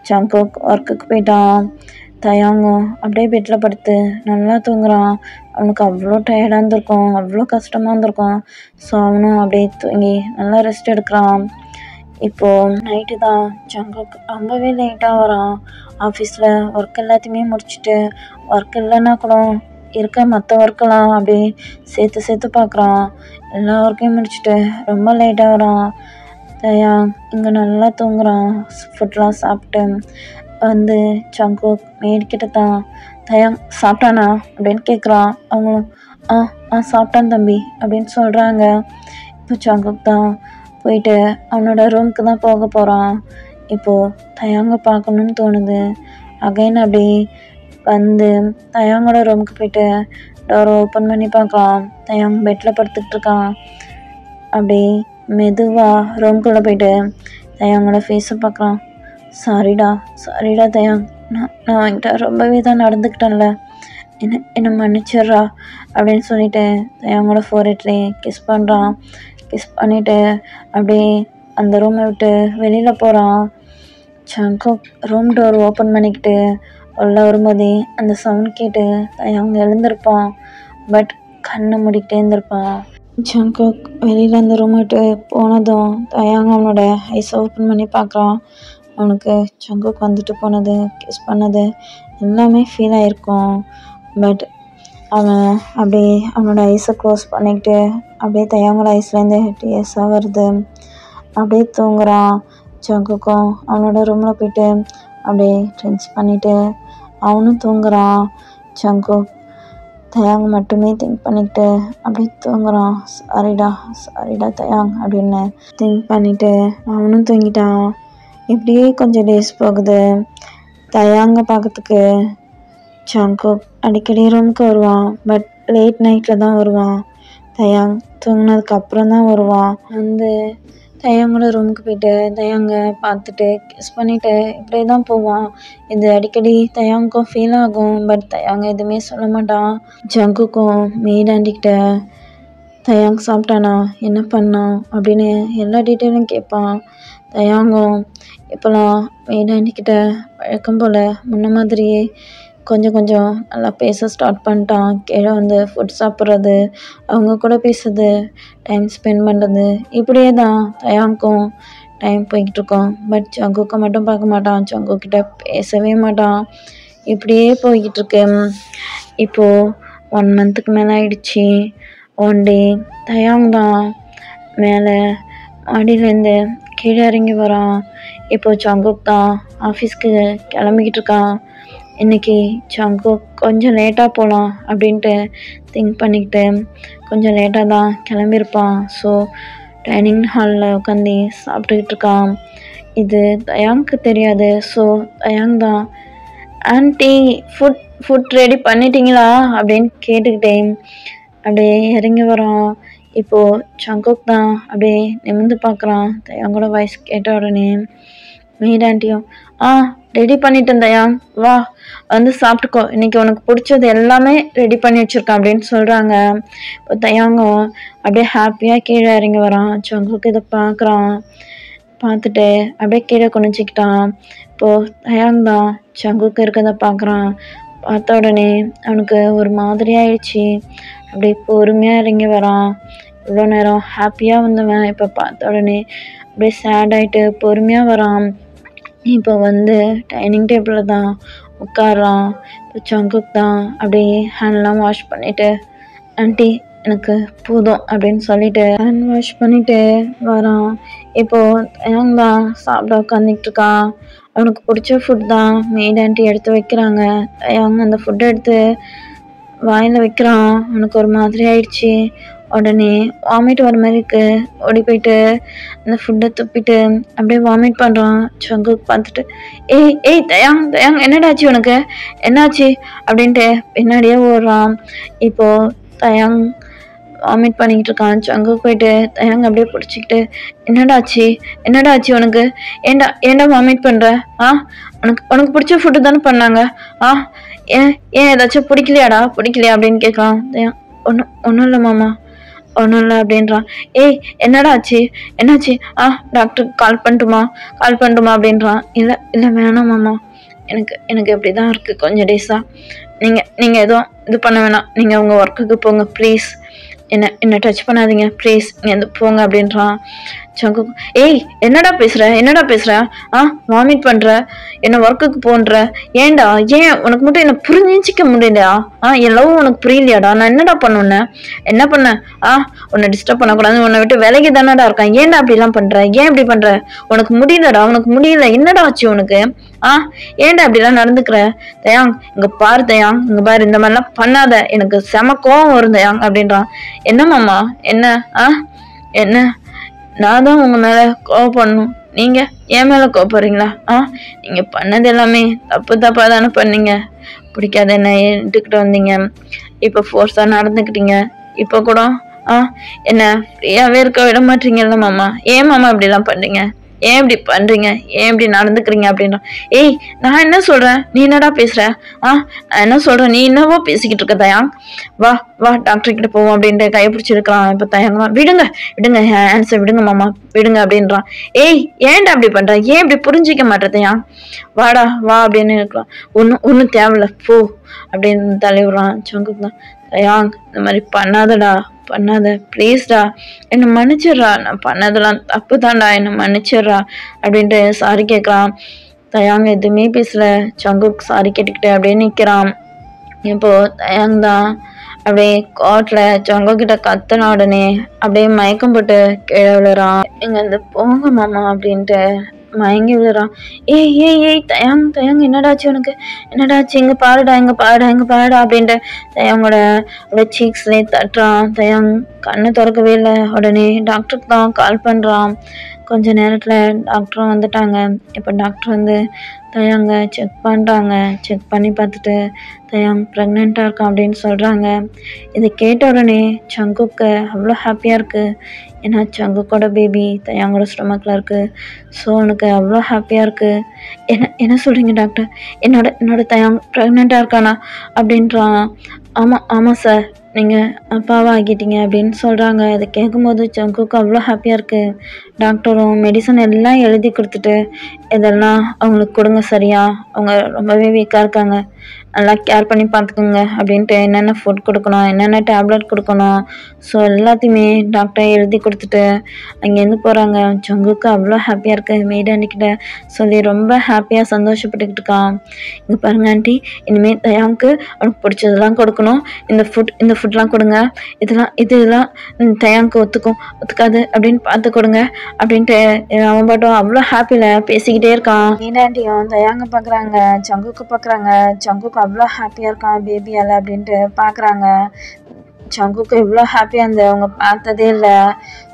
ஜங்குக் ஒர்க்குக்கு போயிட்டான். தயாங்கும் அப்படியே பெட்டில் படுத்து நல்லா தூங்குறான். அவனுக்கு அவ்வளோ டயர்டாக இருந்திருக்கும், அவ்வளோ கஷ்டமாக இருந்திருக்கும். ஸோ அவனும் அப்படியே தூங்கி நல்லா ரெஸ்ட் எடுக்கிறான். இப்போது நைட்டு தான் ஜங்குக் ரொம்பவே லேட்டாக வரான். ஆஃபீஸில் ஒர்க் எல்லாத்தையுமே முடிச்சுட்டு ஒர்க் இல்லைன்னா கூட இருக்க மற்ற ஒர்க்கெல்லாம் அப்படியே சேர்த்து பார்க்குறான். எல்லா ஒர்க்கையும் முடிச்சுட்டு ரொம்ப லேட்டாக வரான். தயாங் இங்கே நல்லா தூங்குறான். ஃபுட்லாம் சாப்பிட்டு வந்து ஜங்குக் மேய்கிட்ட தான் தயாங் சாப்பிட்டானா அப்படின்னு கேட்குறான். அவங்களும் சாப்பிட்டான் தம்பி அப்படின்னு சொல்கிறாங்க. இப்போ ஜங்குக் தான் போயிட்டு அவனோட ரூமுக்கு தான் போக போகிறான். இப்போது தயாங்க பார்க்கணுன்னு தோணுது. அகைன் அப்படி வந்து தயாங்கோட ரூமுக்கு போயிட்டு டோரை ஓப்பன் பண்ணி பார்க்கலாம். தயாங் பெட்டில் படுத்துக்கிட்டு இருக்கான். அப்படி மெதுவாக ரூம்குள்ளே போயிட்டு தயாங்கோட ஃபேஸை பார்க்குறான். சாரிடா தயாங், நான் வாங்கிட்ட ரொம்பவே தான் நடந்துக்கிட்டேன்ல, என்னை மன்னிச்சிட்றா அப்படின்னு சொல்லிட்டு தயாங்கோட ஃபோர்ஹெட்லேயே கிஸ் பண்ணுறான். கிஸ் பண்ணிவிட்டு அப்படியே அந்த ரூமை விட்டு வெளியில் போகிறான். ஜங்குக் ரூம் டோர் ஓப்பன் பண்ணிக்கிட்டு உள்ள வரும்போதே அந்த சவுண்ட் கேட்டு தயாங் எழுந்திருப்பான். பட் கண்ணை மூடிக்கிட்டே இருந்திருப்பான். ஜங்குக் வெளியில் அந்த ரூம் விட்டு போனதும் தயாங் அவனோட ஐஸை ஓப்பன் பண்ணி பார்க்குறான். அவனுக்கு ஜங்குக் வந்துட்டு போனது, கிஸ் பண்ணது எல்லாமே ஃபீல் ஆகிருக்கும். பட் அவன் அப்படியே அவனோட ஐஸை க்ளோஸ் பண்ணிக்கிட்டு அப்படியே தயாங்கோட ஐஸ்லேருந்து டிஎஸ்ஸாக வருது. அப்படியே தூங்குறான். ஜங்குக்கும் அவனோட ரூமில் போயிட்டு அப்படியே ட்ரிங்க்ஸ் பண்ணிவிட்டு அவனும் தூங்குறான். ஜங்குக் தயாங் மட்டுமே திங்க் பண்ணிக்கிட்டு அப்படியே தூங்குறான். சாரிடா தயாங் அப்படின்னு திங்க் பண்ணிவிட்டு அவனும் தூங்கிட்டான். இப்படியே கொஞ்சம் டேஸ் போகுது. தயாங்க பார்க்கறதுக்கு ஜங்குக் அடிக்கடி ரூமுக்கு வருவான். பட் லேட் நைட்டில் தான் வருவான். தயாங் தூங்கினதுக்கப்புறம் தான் வருவான். வந்து தயாங்கோட ரூமுக்கு போயிட்டு தயாங்க பார்த்துட்டு கிஸ் பண்ணிவிட்டு இப்படியே தான் போவான். இது அடிக்கடி தயாங்க்கும் ஃபீல் ஆகும். பட் தயாங்க எதுவுமே சொல்ல மாட்டான். ஜங்குக்கும் மெய்ட் ஆண்டிக்கிட்ட தயாங் சாப்பிட்டானா, என்ன பண்ணான் அப்படின்னு எல்லா டீட்டெயிலும் கேட்பான். தயாங்கும் இப்போலாம் மெய்ட் ஆண்டிக்கிட்ட வழக்கம் போல் முன்ன மாதிரியே கொஞ்சம் நல்லா பேச ஸ்டார்ட் பண்ணிட்டான். கீழே வந்து ஃபுட் சாப்பிட்றது, அவங்க கூட பேசுறது, டைம் ஸ்பெண்ட் பண்ணுறது, இப்படியே தான் தயாங்க்கும் டைம் போய்கிட்டு இருக்கோம். பட் ஜங்குக்கை மட்டும் பார்க்க மாட்டான், ஜங்குக்கிட்ட பேசவே மாட்டான். இப்படியே போய்கிட்டு இருக்கு. இப்போது 1 மந்த்துக்கு மேலே ஆயிடுச்சு. ஒன் டே தயாங் தான் மேலே மாடியிலேருந்து கீழே இறங்கி வரான். இப்போது ஜங்குக் தான் ஆஃபீஸ்க்கு கிளம்பிக்கிட்டு இருக்கான். இன்றைக்கி ஜங்குக் கொஞ்சம் லேட்டாக போகலாம் அப்படின்ட்டு திங்க் பண்ணிக்கிட்டு கொஞ்சம் லேட்டாக தான் கிளம்பியிருப்பான். ஸோ டைனிங் ஹாலில் உட்காந்து சாப்பிட்டுக்கிட்டு இருக்கான். இது தயாங்க்கு தெரியாது. ஸோ தயாங் தான் ஆன்ட்டி ஃபுட் ரெடி பண்ணிட்டீங்களா அப்படின்னு கேட்டுக்கிட்டேன் அப்படியே இறங்கி வரான். இப்போது ஜங்குக் தான் அப்படியே நிமிர்ந்து பார்க்குறான். தயாங்கோட வாய்ஸ் கேட்ட உடனே மெய்ட் ஆண்டியும் ரெடி பண்ணிட்டேன் தயாங், வா வந்து சாப்பிட்டுக்கோ, இன்றைக்கி உனக்கு பிடிச்சது எல்லாமே ரெடி பண்ணி வச்சுருக்கேன் அப்படின்னு சொல்கிறாங்க. இப்போ தயாங்கும் அப்படியே ஹாப்பியாக கீழே இறங்கி வரான். ஜங்குக் இதை பார்க்குறான். பார்த்துட்டு அப்படியே கீழே குனிச்சிக்கிட்டான். இப்போது தயாங் தான் ஜங்குக் இருக்கிறத பார்க்குறான். பார்த்த உடனே அவனுக்கு ஒரு மாதிரி ஆயிடுச்சு. அப்படியே பொறுமையாக இறங்கி வரான். இவ்வளோ நேரம் ஹாப்பியாக வந்தவன் இப்போ பார்த்த உடனே அப்படியே சேட் ஆகிட்டு பொறுமையாக வரான். இப்போ வந்து டைனிங் டேபிளில் தான் உட்காரான். இப்போ ஜங்குக் தான் அப்படியே ஹேண்ட்லாம் வாஷ் பண்ணிவிட்டு ஆண்டி எனக்கு போதும் அப்படின்னு சொல்லிட்டு ஹேண்ட் வாஷ் பண்ணிவிட்டு வரான். இப்போது தயாங் தான் சாப்பிட உட்காந்துக்கிட்டு இருக்கான். அவனுக்கு பிடிச்ச ஃபுட் தான் மெய்ட் ஆண்டி எடுத்து வைக்கிறாங்க. தயாங் அந்த ஃபுட்டை எடுத்து வாயில் வைக்கிறான். அவனுக்கு ஒரு மாதிரி ஆயிடுச்சு. உடனே வாமிட் வர மாதிரி இருக்கு. ஓடி போயிட்டு அந்த ஃபுட்டை துப்பிட்டு அப்படியே வாமிட் பண்ணுறான். சங்குக் பார்த்துட்டு ஏய் ஏய் தயாங் தயாங் என்னடாச்சு உனக்கு, என்னாச்சு அப்படின்ட்டு பின்னாடியே ஓடுறான். இப்போது தயாங் வாமிட் பண்ணிக்கிட்டு இருக்கான். சங்குக் போயிட்டு தயாங் அப்படியே பிடிச்சிக்கிட்டு என்னடாச்சு உனக்கு, ஏன்டா வாமிட் பண்ணுற, உனக்கு பிடிச்ச ஃபுட்டு தானே பண்ணாங்க, ஏன் ஏதாச்சும் பிடிக்கலையா அப்படின்னு கேட்குறான். தயாங் ஒன்றும் இல்லை மாமா, ஒன்றும் இல்லை அப்படின்றான். ஏய் என்னாச்சு, டாக்டருக்கு கால் பண்ணட்டுமா அப்படின்றான். இல்லை வேணாம் மாமா, எனக்கு இப்படி தான் இருக்குது கொஞ்சம் டேஸாக. நீங்கள் எதுவும் இது பண்ண வேணாம், நீங்கள் உங்கள் ஒர்க்குக்கு போங்க ப்ளீஸ், என்ன டச் பண்ணாதீங்க ப்ளீஸ், நீ வந்து போங்க அப்படின்றான். சங்குக் ஏய் என்னடா பேசுகிற, வாமிட் பண்ணுற, என்ன ஒர்க்குக்கு போன்ற, ஏன் உனக்கு மட்டும் என்ன புரிஞ்சிக்க முடியலையா, என் லவ் உனக்கு புரியலையாடா, நான் என்னடா என்ன பண்ணேன், உன்னை டிஸ்டர்ப் பண்ணக்கூடாது, உன்னை விட்டு விலைக்கு தானடா இருக்கான், ஏன்டா அப்படிலாம் பண்ணுற, ஏன் இப்படி பண்ணுற, உனக்கு முடியல, என்னடா ஆச்சு உனக்கு, ஏன்டா அப்படிலாம் நடந்துக்கிற, தயாங் இங்கே பாரு தயாங், இந்த மாதிரிலாம் பண்ணாத, எனக்கு செம கோவம் வரும் தயாங் அப்படின்றான். என்ன மாமா என்ன நான் தான் உங்க மேல கோவப்படணும், நீங்க என் மேல கோவப்படுறீங்களா, நீங்க பண்ணது எல்லாமே தப்பா தானே பண்ணீங்க, பிடிக்காத என்ன எடுத்துக்கிட்டு வந்தீங்க, இப்ப ஃபோர்ஸா நடந்துக்கிட்டீங்க, இப்ப கூட என்ன ஃப்ரீயாவே இருக்க விட மாட்டீங்கல்ல மாமா, ஏன் மாமா இப்படிலாம் பண்றீங்க, ஏன் இப்படி பண்றீங்க, ஏன் இப்படி நடந்துக்கிறீங்க அப்படின்னா. ஏய் நான் என்ன சொல்றேன், நீ என்னடா பேசுற, நான் என்ன சொல்றேன், நீ என்னவோ பேசிக்கிட்டு இருக்க தயாங், வா டாக்டர் கிட்ட போவோம் அப்படின்ட்டு கையை பிடிச்சிருக்கிறான். இப்ப தயாங் விடுங்க ஆன்சர் விடுங்க மாமா விடுங்க அப்படின்றான். ஏய் ஏன்டா அப்படி பண்ற, ஏன் இப்படி புரிஞ்சிக்க மாட்டேன் தயாங், வா அப்படின்னு இருக்கலாம், ஒன்னும் தேவையில்ல போ அப்படின்னு தள்ளிவிடுறான். சங்குக் தான் தயாங் இந்த மாதிரி பண்ணாத ப்ளீஸ்டா, என்னை மன்னிச்சிடுறா, நான் பண்ணதெல்லாம் தப்பு தான்டா, என்னை மன்னிச்சிடுறா அப்படின்ட்டு சாரி கேட்குறான். தயாங் எதுவுமே பேசல. சங்குக் சாரி கேட்டுக்கிட்டு அப்படியே நிற்கிறான். இப்போ தயாங் தான் அப்படியே கோர்ட்ல சங்குக் கிட்ட கத்துன உடனே அப்படியே மயக்கம் போட்டு கீழே விழுறான். இங்க வந்து போங்க மாமா அப்படின்ட்டு மயங்கி விழுறான். ஏய் தயாங் என்னடாச்சு உனக்கு, இங்க பாருடா அப்படின்ட்டு தயாங்கோட சீக்ஸ்லேயே தட்டுறான். தயாங் கண்ணு திறக்கவே இல்லை. உடனே டாக்டருக்கு தான் கால் பண்றான். கொஞ்ச நேரத்துல டாக்டரும் வந்துட்டாங்க. இப்போ டாக்டர் வந்து தயாங்க செக் பண்ணுறாங்க. செக் பண்ணி பார்த்துட்டு தயாங் ப்ரெக்னெண்ட்டாக இருக்கான் அப்படின்னு சொல்கிறாங்க. இதை கேட்ட உடனே சங்குக்கு அவ்வளோ ஹாப்பியாக இருக்குது. ஏன்னா சங்குக்கோட பேபி தயாங்கோட ஸ்டொமக்கில் இருக்குது. ஸோ அவனுக்கு அவ்வளோ ஹாப்பியாக இருக்குது. என்ன சொல்கிறீங்க டாக்டர், என்னோட தயாங் ப்ரெக்னெண்ட்டாக இருக்கானா அப்படின்றான். ஆமாம் சார், நீங்கள் அப்பாவாக ஆகிட்டீங்க அப்படின்னு சொல்கிறாங்க. அதை கேட்கும்போது சங்குக்கு அவ்வளோ ஹாப்பியாக இருக்குது. டாக்டரும் மெடிசன் எல்லாம் எழுதி கொடுத்துட்டு இதெல்லாம் அவங்களுக்கு கொடுங்க சரியா, அவங்க ரொம்பவே வீக்காக இருக்காங்க, நல்லா கேர் பண்ணி பார்த்துக்குங்க அப்படின்ட்டு என்னென்ன ஃபுட் கொடுக்கணும், என்னென்ன டேப்லெட் கொடுக்கணும், ஸோ எல்லாத்தையுமே டாக்டர் எழுதி கொடுத்துட்டு அங்கேருந்து போகிறாங்க. சங்குக்கு அவ்வளோ ஹாப்பியாக இருக்குது. மெய்டாண்டிக்கிட்ட சொல்லி ரொம்ப ஹாப்பியாக சந்தோஷப்பட்டுக்கிட்டு இருக்கான். இங்கே பாருங்க ஆண்டி, இனிமேல் தயாங்க்கு அவனுக்கு பிடிச்சதெல்லாம் கொடுக்கணும், இந்த ஃபுட்லாம் கொடுங்க, இதெல்லாம் தயாங்க்கு ஒத்துக்காது அப்படின்னு பார்த்து கொடுங்க அப்படின்ட்டு அவன் பாட்டும் அவ்வளோ ஹாப்பியில் பேசிக்கிட்டே இருக்கான். மெய்டாண்டியும் தயாங்க பார்க்குறாங்க, சங்குக்கு பார்க்குறாங்க. சங்குக்கு அவ்வளோ ஹாப்பியாக இருக்கான் பேபியால் அப்படின்ட்டு பார்க்குறாங்க. சங்குக்கு இவ்வளோ ஹாப்பியாக இருந்து அவங்க பார்த்ததே இல்லை.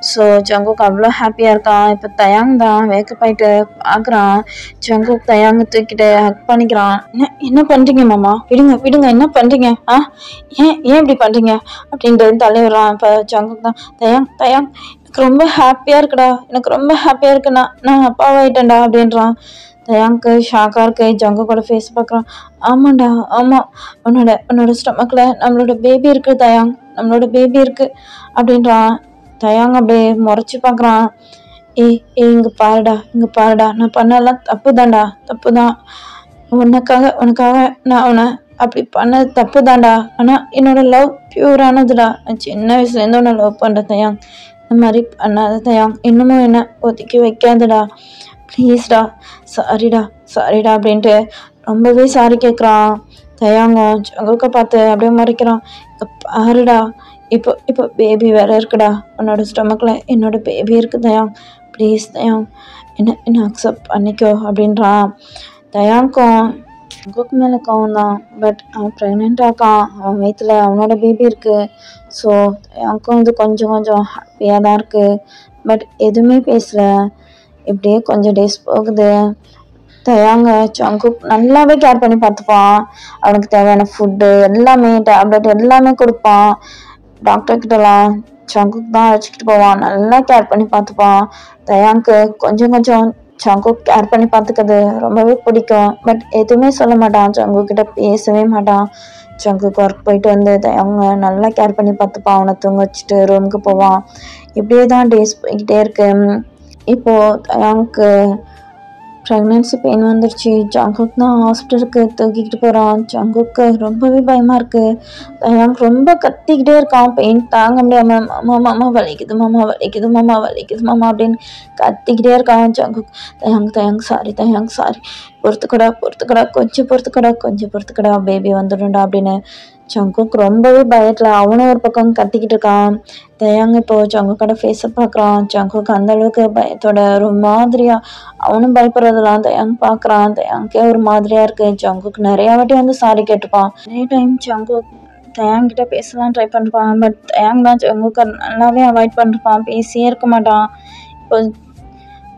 ஸோ சங்குக்கு அவ்வளோ ஹாப்பியாக இருக்கான். இப்போ தயாங் தான் வேக்கப் ஆகிட்டு பார்க்குறான். சங்குக் தயாங்க தூக்கிட்டு ஹக் பண்ணிக்கிறான். என்ன பண்ணுறீங்க மாமா, விடுங்க என்ன பண்ணுறீங்க, ஏன் இப்படி பண்ணுறீங்க அப்படின்ட்டு தலைவிடுறான். இப்போ சங்குக் தான் தயாங் எனக்கு ரொம்ப ஹாப்பியாக இருக்குடா, நான் அப்பாவாயிட்டேன்டா அப்படின்றான். தயாங்க்கு ஷாக்காக இருக்கு. ஜங்குக்கோட ஃபேஸ் பார்க்குறான். ஆமாம் உன்னோட ஸ்டொமக்கில் நம்மளோட பேபி இருக்குது தயாங், நம்மளோட பேபி இருக்குது அப்படின்றான். தயாங் அப்படியே முறைச்சி பார்க்குறான். ஏய் இங்கே பாருடா, நான் பண்ணலாம் தப்பு தான், உனக்காக நான் அவனை அப்படி பண்ணது தப்பு தான்டா, ஆனால் என்னோட லவ் பியூரானதுடா, நான் சின்ன வயசுலேருந்து உன்னை லவ் பண்ணுறேன் தயாங், இந்த மாதிரி பண்ணாத தயாங், இன்னமும் என்ன ஒதுக்கி வைக்காதடா ப்ளீஸ்டா, சாரிடா அப்படின்ட்டு ரொம்பவே சாரி கேட்குறான். தயாங்கம் ஜங்குக்க பார்த்து அப்படியே மறைக்கிறான். பாருடா, இப்போ பேபி வேற இருக்குடா, உன்னோட ஸ்டொமக்கில் என்னோட பேபி இருக்கு தயாங், ப்ளீஸ் தயாங் என்ன அக்செப்ட் பண்ணிக்கோ அப்படின்றான். தயாங்கம் ஜங்குக்கு மேலே கோவம் தான், பட் அவன் ப்ரெக்னெண்ட்டாக இருக்கான், அவன் வயிற்றுல அவனோட பேபி இருக்குது. ஸோ எனக்கும் இது கொஞ்சம் கொஞ்சம் ஹாப்பியாக தான் இருக்குது. பட் எதுவுமே பேசலை. இப்படியே கொஞ்சம் டேஸ் போகுது. தயாங்க ஜங்குக் நல்லாவே கேர் பண்ணி பார்த்துப்பான். அவனுக்கு தேவையான ஃபுட்டு எல்லாமே, டேப்லெட் எல்லாமே கொடுப்பான். டாக்டர் கிட்டலாம் ஜங்குக் தான் அழைச்சிக்கிட்டு போவான். நல்லா கேர் பண்ணி பார்த்துப்பான். தயாங்க்கு கொஞ்சம் கொஞ்சம் ஜங்குக் கேர் பண்ணி பார்த்துக்கிறது ரொம்பவே பிடிக்கும். பட் எதுவுமே சொல்ல மாட்டான், ஜங்குக் கிட்ட பேசவே மாட்டான். ஜங்குக் ஒர்க் போயிட்டு வந்து தயாங்க நல்லா கேர் பண்ணி பார்த்துப்பான். அவனை தூங்க வச்சுட்டு ரூமுக்கு போவான். இப்படியே தான் டேஸ் போய்கிட்டே இருக்கு. இப்போது தயாங்க்கு ப்ரெக்னென்சி பெயின் வந்துடுச்சு. ஜங்குக் தான் ஹாஸ்பிட்டலுக்கு தூக்கிக்கிட்டு போகிறான். ஜங்குக்கு ரொம்பவே பயமாக இருக்குது. தயாங் ரொம்ப கத்திக்கிட்டே இருக்கான். பெயின் தாங்க முடியாமல் மாமா மாமா வலிக்குது, மாமா வலிக்குது, மாமா வலிக்குது மாமா அப்படின்னு கத்திக்கிட்டே இருக்கான் ஜங்குக். தயாங் சாரி, தயாங் சாரி, பொறுத்துக்கடா, கொஞ்சம் பொறுத்துக்கடா, பேபி வந்துடும்டா அப்படின்னு ஜங்குக் ரொம்பவே பயத்தில் அவனும் ஒரு பக்கம் கத்திக்கிட்டு இருக்கான். தயாங் இப்போ ஜங்குக்கோட ஃபேஸை பார்க்குறான். ஜங்குக் அந்த அளவுக்கு பயத்தோட ஒரு மாதிரியா அவனும் பயப்படுறதெல்லாம் தயாங் பார்க்குறான். தயாங்கே ஒரு மாதிரியா இருக்கு. ஜங்குக் நிறையா வாட்டி வந்து சாரி கேட்டிருப்பான். நிறைய டைம் ஜங்குக் தயாங் கிட்ட பேசலாம் ட்ரை பண்ணிருப்பான். பட் தயாங் தான் ஜங்குக்கை நல்லாவே அவாய்ட் பண்ணிருப்பான். பேசியே இருக்க மாட்டான். இப்போ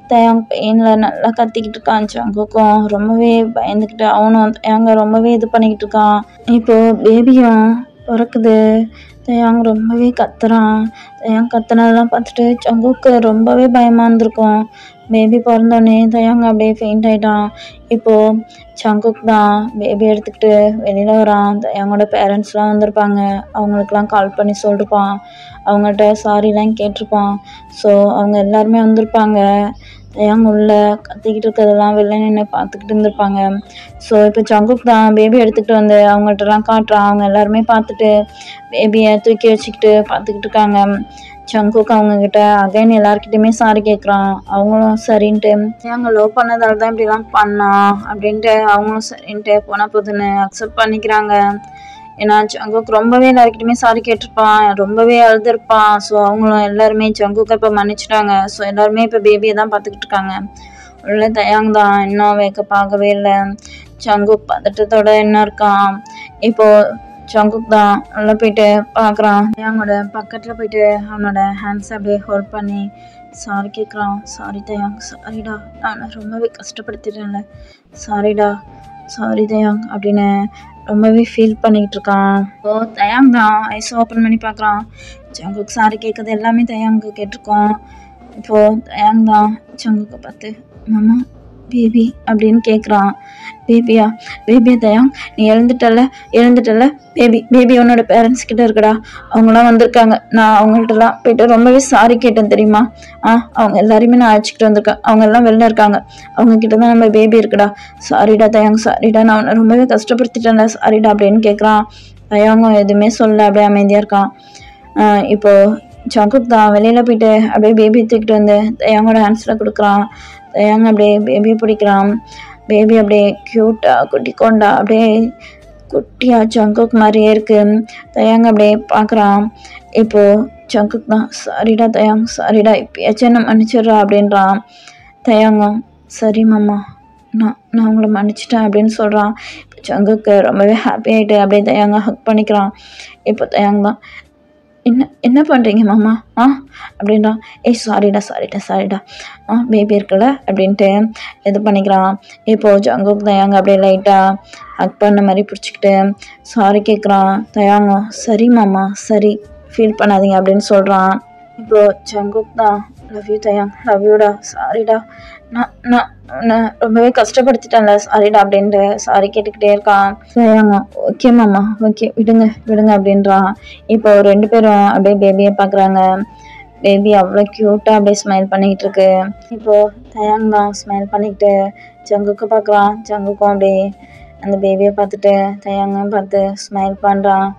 தயாங் பெயினில் நல்லா கத்திக்கிட்டு இருக்கான். ஜங்குக்கும் ரொம்பவே பயந்துக்கிட்டு அவனும் தயாங்க ரொம்பவே இது பண்ணிக்கிட்டு இருக்கான். இப்போது பேபியும் பிறக்குது. தயாங் ரொம்பவே கத்துறான். தயாங் கத்துனதெல்லாம் பார்த்துட்டு ஜங்குக்கு ரொம்பவே பயமாக இருந்திருக்கும். பேபி பிறந்தோடனே தயாங் அப்படியே ஃபெயிண்ட் ஆகிட்டான். இப்போது ஜங்குக் தான் பேபி எடுத்துக்கிட்டு வெளியில் வரான். தயாங்கோட பேரண்ட்ஸ்லாம் வந்திருப்பாங்க. அவங்களுக்குலாம் கால் பண்ணி சொல்லிருப்பான். அவங்கள்ட்ட சாரிலாம் கேட்டிருப்பான். ஸோ அவங்க எல்லாருமே வந்திருப்பாங்க. தயாங் உள்ள கத்திக்கிட்டு இருக்கிறதெல்லாம் வெளில நின்று பார்த்துக்கிட்டு இருந்திருப்பாங்க. ஸோ இப்போ ஜங்குக் தான் பேபி எடுத்துக்கிட்டு வந்து அவங்கள்ட்டலாம் காட்டுறான். அவங்க எல்லாருமே பார்த்துட்டு பேபியை தூக்கி வச்சுக்கிட்டு பார்த்துக்கிட்டு இருக்காங்க. ஜங்குக் அவங்கக்கிட்ட அகைன் எல்லாருக்கிட்டையுமே சாரி கேட்குறான். அவங்களும் சரின்ட்டு தயாங்க லவ் பண்ணதால தான் இப்படிலாம் பண்ணான் அப்படின்ட்டு அவங்களும் சரின்ட்டு போனால் போதுன்னு அக்செப்ட் பண்ணிக்கிறாங்க. ஏன்னா ஜங்குக் ரொம்பவே எல்லாருக்கிட்டையுமே சாரி கேட்டிருப்பான். ரொம்பவே அழுதுருப்பான். ஸோ அவங்களும் எல்லாருமே ஜங்குக்கை இப்போ மன்னிச்சிட்டாங்க. ஸோ எல்லாருமே இப்போ பேபியை தான் பார்த்துக்கிட்டு இருக்காங்க. உள்ள தயாங் தான் இன்னும் வேக்கப் ஆகவே இல்லை. ஜங்குக் பதட்டத்தோட என்ன இருக்கான். இப்போது ஜங்குக் தான் உள்ள போயிட்டு பார்க்குறான். தயாங்கோட பக்கத்தில் போயிட்டு அவனோட ஹேண்ட்ஸை அப்படியே ஹோல்ட் பண்ணி சாரி கேட்குறான். சாரி தயாங், சாரிடா, நான் ரொம்பவே கஷ்டப்படுத்திட்டேன்ல, சாரிடா, சாரி தயாங் அப்படின்னு ரொம்பவே ஃபீல் பண்ணிக்கிட்டு இருக்கான். இப்போது தயாங் தான் ஐஸ் ஓப்பன் பண்ணி பார்க்குறான். ஜங்குக் சாரி கேட்குறது எல்லாமே தயாங்கு கேட்டிருக்கோம். இப்போது தயாங் தான் ஜங்குக்கை பார்த்து மாமா பேபி அப்படின்னு கேட்குறான். பேபியா தயாங், நீ எழுந்துட்டல, பேபி உன்னோட பேரண்ட்ஸ் கிட்ட இருக்கடா, அவங்களாம் வந்திருக்காங்க. நான் அவங்கள்ட்டலாம் போயிட்டு ரொம்பவே சாரி கேட்டேன் தெரியுமா. அவங்க எல்லாரையுமே நான் அழைச்சிக்கிட்டு வந்திருக்கேன். அவங்க எல்லாம் வெளில இருக்காங்க. அவங்க கிட்ட தான் நம்ம பேபி இருக்குடா. சாரிடா தயாங், சாரிடா, நான் அவனை ரொம்பவே கஷ்டப்படுத்திட்டேன்ல, சாரிடா அப்படின்னு கேட்குறான். தயாங்கும் எதுவுமே சொல்ல அப்படியே அமைதியாக இருக்கான். இப்போது ஜங்குக் தான் வெளியில் போயிட்டு அப்படியே பேபி தூக்கிட்டு வந்து தயாங்கோட ஹேண்ட்ஸில் கொடுக்குறான். தயாங் அப்படியே பேபியை பிடிக்கிறான். பேபி அப்படியே க்யூட்டாக குட்டிக்கொண்டா அப்படியே குட்டியாக ஜங்குக் மாதிரியே இருக்குது. தயாங் அப்படியே பார்க்குறான். இப்போது ஜங்குக் தான் சாரிடா தயாங், சாரிடா, இப்பயாச்சும் என்ன மன்னிச்சிடுறா அப்படின்றான். தயாங்கும் சரி மாமா, நான் உங்களை மன்னிச்சிட்டேன் அப்படின்னு சொல்கிறான். இப்போ ஜங்குக்கு ரொம்பவே ஹாப்பி ஆகிட்டு அப்படியே தயாங்க ஹக் பண்ணிக்கிறான். இப்போ தயாங் தான் என்ன பண்ணுறீங்க மாமா அப்படின்றான். சாரிடா பேபி இருக்குல்ல அப்படின்ட்டு இது பண்ணிக்கிறான். இப்போது ஜங்குக் தயாங்க அப்படியே லைட்டாக ஹக் பண்ண மாதிரி பிடிச்சிக்கிட்டு சாரி கேட்குறான். தயாங்கும் சரி மாமா, சரி, ஃபீல் பண்ணாதீங்க அப்படின்னு சொல்கிறான். இப்போது ஜங்குக் தான் லவ் யூ தயாங், லவ் யூடா, சாரிடா, நான் ரொம்பவே கஷ்டப்படுத்திட்டேன்ல, சாரிடா அப்படின்ட்டு சாரி கேட்டுக்கிட்டே இருக்கான். தயாங்க ஓகே மாமா, ஓகே, விடுங்க அப்படின்றான். இப்போ 2 பேரும் அப்படியே பேபியை பார்க்குறாங்க. பேபி அவ்வளோ க்யூட்டாக அப்படியே ஸ்மைல் பண்ணிக்கிட்டு இருக்கு. இப்போது தயாங் தான் ஸ்மைல் பண்ணிக்கிட்டு ஜங்குக்கு பார்க்குறான். ஜங்குக்கும் அப்படியே அந்த பேபியை பார்த்துட்டு தயாங்க பார்த்து ஸ்மைல் பண்ணுறான்.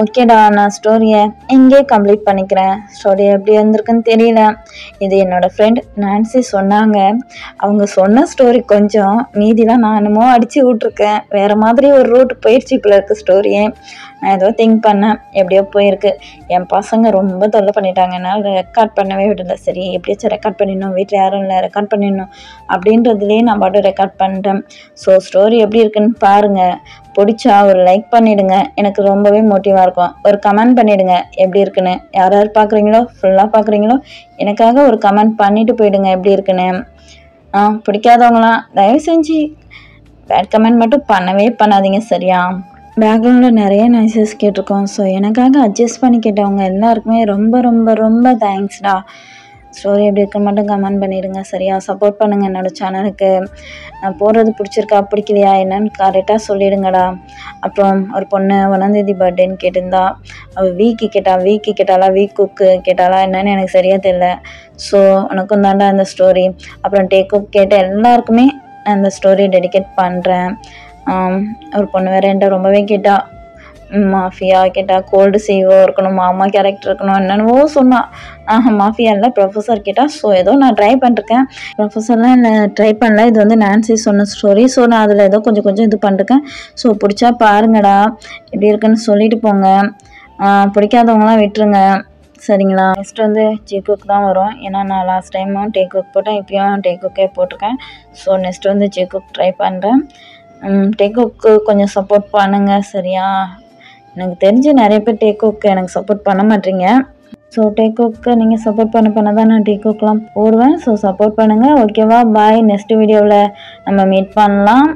ஓகேடா, நான் ஸ்டோரியை எங்கே கம்ப்ளீட் பண்ணிக்கிறேன். ஸ்டோரி எப்படி இருந்திருக்குன்னு தெரியல. இது என்னோடய ஃப்ரெண்ட் நான்சி சொன்னாங்க. அவங்க சொன்ன ஸ்டோரி கொஞ்சம், மீதிலாம் நான் என்னமோ அடித்து விட்ருக்கேன். வேறு மாதிரி ஒரு ரூட் போயிடுச்சு இப்போ இருக்க ஸ்டோரியே. நான் ஏதோ திங்க் பண்ணேன், எப்படியோ போயிருக்கு. என் பசங்க ரொம்ப தொல்லை பண்ணிட்டாங்க, என்னால் ரெக்கார்ட் பண்ணவே விடல. சரி எப்படியாச்சும் ரெக்கார்ட் பண்ணிடணும், வீட்டில் யாரும் இல்லை, ரெக்கார்ட் பண்ணிடணும் அப்படின்றதுலேயே நான் பாட்டு ரெக்கார்ட் பண்ணிட்டேன். ஸோ ஸ்டோரி எப்படி இருக்குன்னு பாருங்கள். பிடிச்சா ஒரு லைக் பண்ணிவிடுங்க, எனக்கு ரொம்பவே மோட்டிவாக இருக்கும். ஒரு கமெண்ட் பண்ணிவிடுங்க எப்படி இருக்குன்னு. யார் யார் பார்க்குறீங்களோ, ஃபுல்லாக பார்க்குறீங்களோ எனக்காக ஒரு கமெண்ட் பண்ணிவிட்டு போயிடுங்க எப்படி இருக்குன்னு. பிடிக்காதவங்களாம் தயவு செஞ்சு பேட் கமெண்ட் மட்டும் பண்ணவே பண்ணாதீங்க, சரியா? பேக்ரவுண்டில் நிறைய நாய்ஸஸ் கேட்டிருக்கோம். ஸோ எனக்காக அட்ஜஸ்ட் பண்ணி கேட்டவங்க எல்லாருக்குமே ரொம்ப ரொம்ப ரொம்ப தேங்க்ஸ்டா. ஸ்டோரி எப்படி இருக்குன்னு மட்டும் கமெண்ட் பண்ணிவிடுங்க, சரியா? சப்போர்ட் பண்ணுங்கள் என்னோடய சேனலுக்கு. நான் போடுறது பிடிச்சிருக்கா பிடிக்கலையா என்னன்னு கரெக்டாக சொல்லிவிடுங்கடா. அப்புறம் ஒரு பொண்ணு 1ஆம் தேதி பர்த்டேன்னு கேட்டிருந்தா. அவள் வீக்கு கேட்டாளா வீக் குக்கு கேட்டாளா என்னன்னு எனக்கு சரியாக தெரியல. ஸோ உனக்கும் தாண்டா அந்த ஸ்டோரி. அப்புறம் டேக் குக் கேட்ட எல்லாருக்குமே அந்த ஸ்டோரி டெடிகேட் பண்ணுறேன். ஒரு பொண்ணு வேறு என்கிட்ட ரொம்பவே கேட்டா, மாஃபியா கேட்டா, கோல்டு சிஓ இருக்கணும், மாமா கேரக்டர் இருக்கணும், என்னென்னவோ சொன்னான். மாஃபியா இல்லை, ப்ரொஃபஸர் கேட்டா. ஸோ ஏதோ நான் ட்ரை பண்ணிருக்கேன். ப்ரொஃபஸர்லாம் இல்லை ட்ரை பண்ணல, இது வந்து நான்சி சொன்ன ஸ்டோரி. ஸோ நான் அதில் ஏதோ கொஞ்சம் இது பண்ணிருக்கேன். ஸோ பிடிச்சா பாருங்கடா, எப்படி இருக்குன்னு சொல்லிட்டு போங்க. பிடிக்காதவங்களாம் விட்டுருங்க, சரிங்களா? நெக்ஸ்ட் வந்து டேக் குக் தான் வரும். ஏன்னா நான் லாஸ்ட் டைமும் டேக் குக் போட்டேன், இப்போயும் டேக் குக்கே போட்டிருக்கேன். ஸோ நெக்ஸ்ட் வந்து டேக் குக் ட்ரை பண்ணுறேன். டேக் குக்கு கொஞ்சம் சப்போர்ட் பண்ணுங்கள், சரியா? எனக்கு தெரிஞ்சு நிறைய பேர் டேக் குக்கு எனக்கு சப்போர்ட் பண்ண மாட்டீங்க. ஸோ டேக் குக்கு நீங்கள் சப்போர்ட் பண்ண தான் நான் டேக் குக்லாம் போடுவேன். ஸோ சப்போர்ட் பண்ணுங்கள், ஓகேவா? பாய். நெக்ஸ்ட் வீடியோவில் நம்ம மீட் பண்ணலாம்.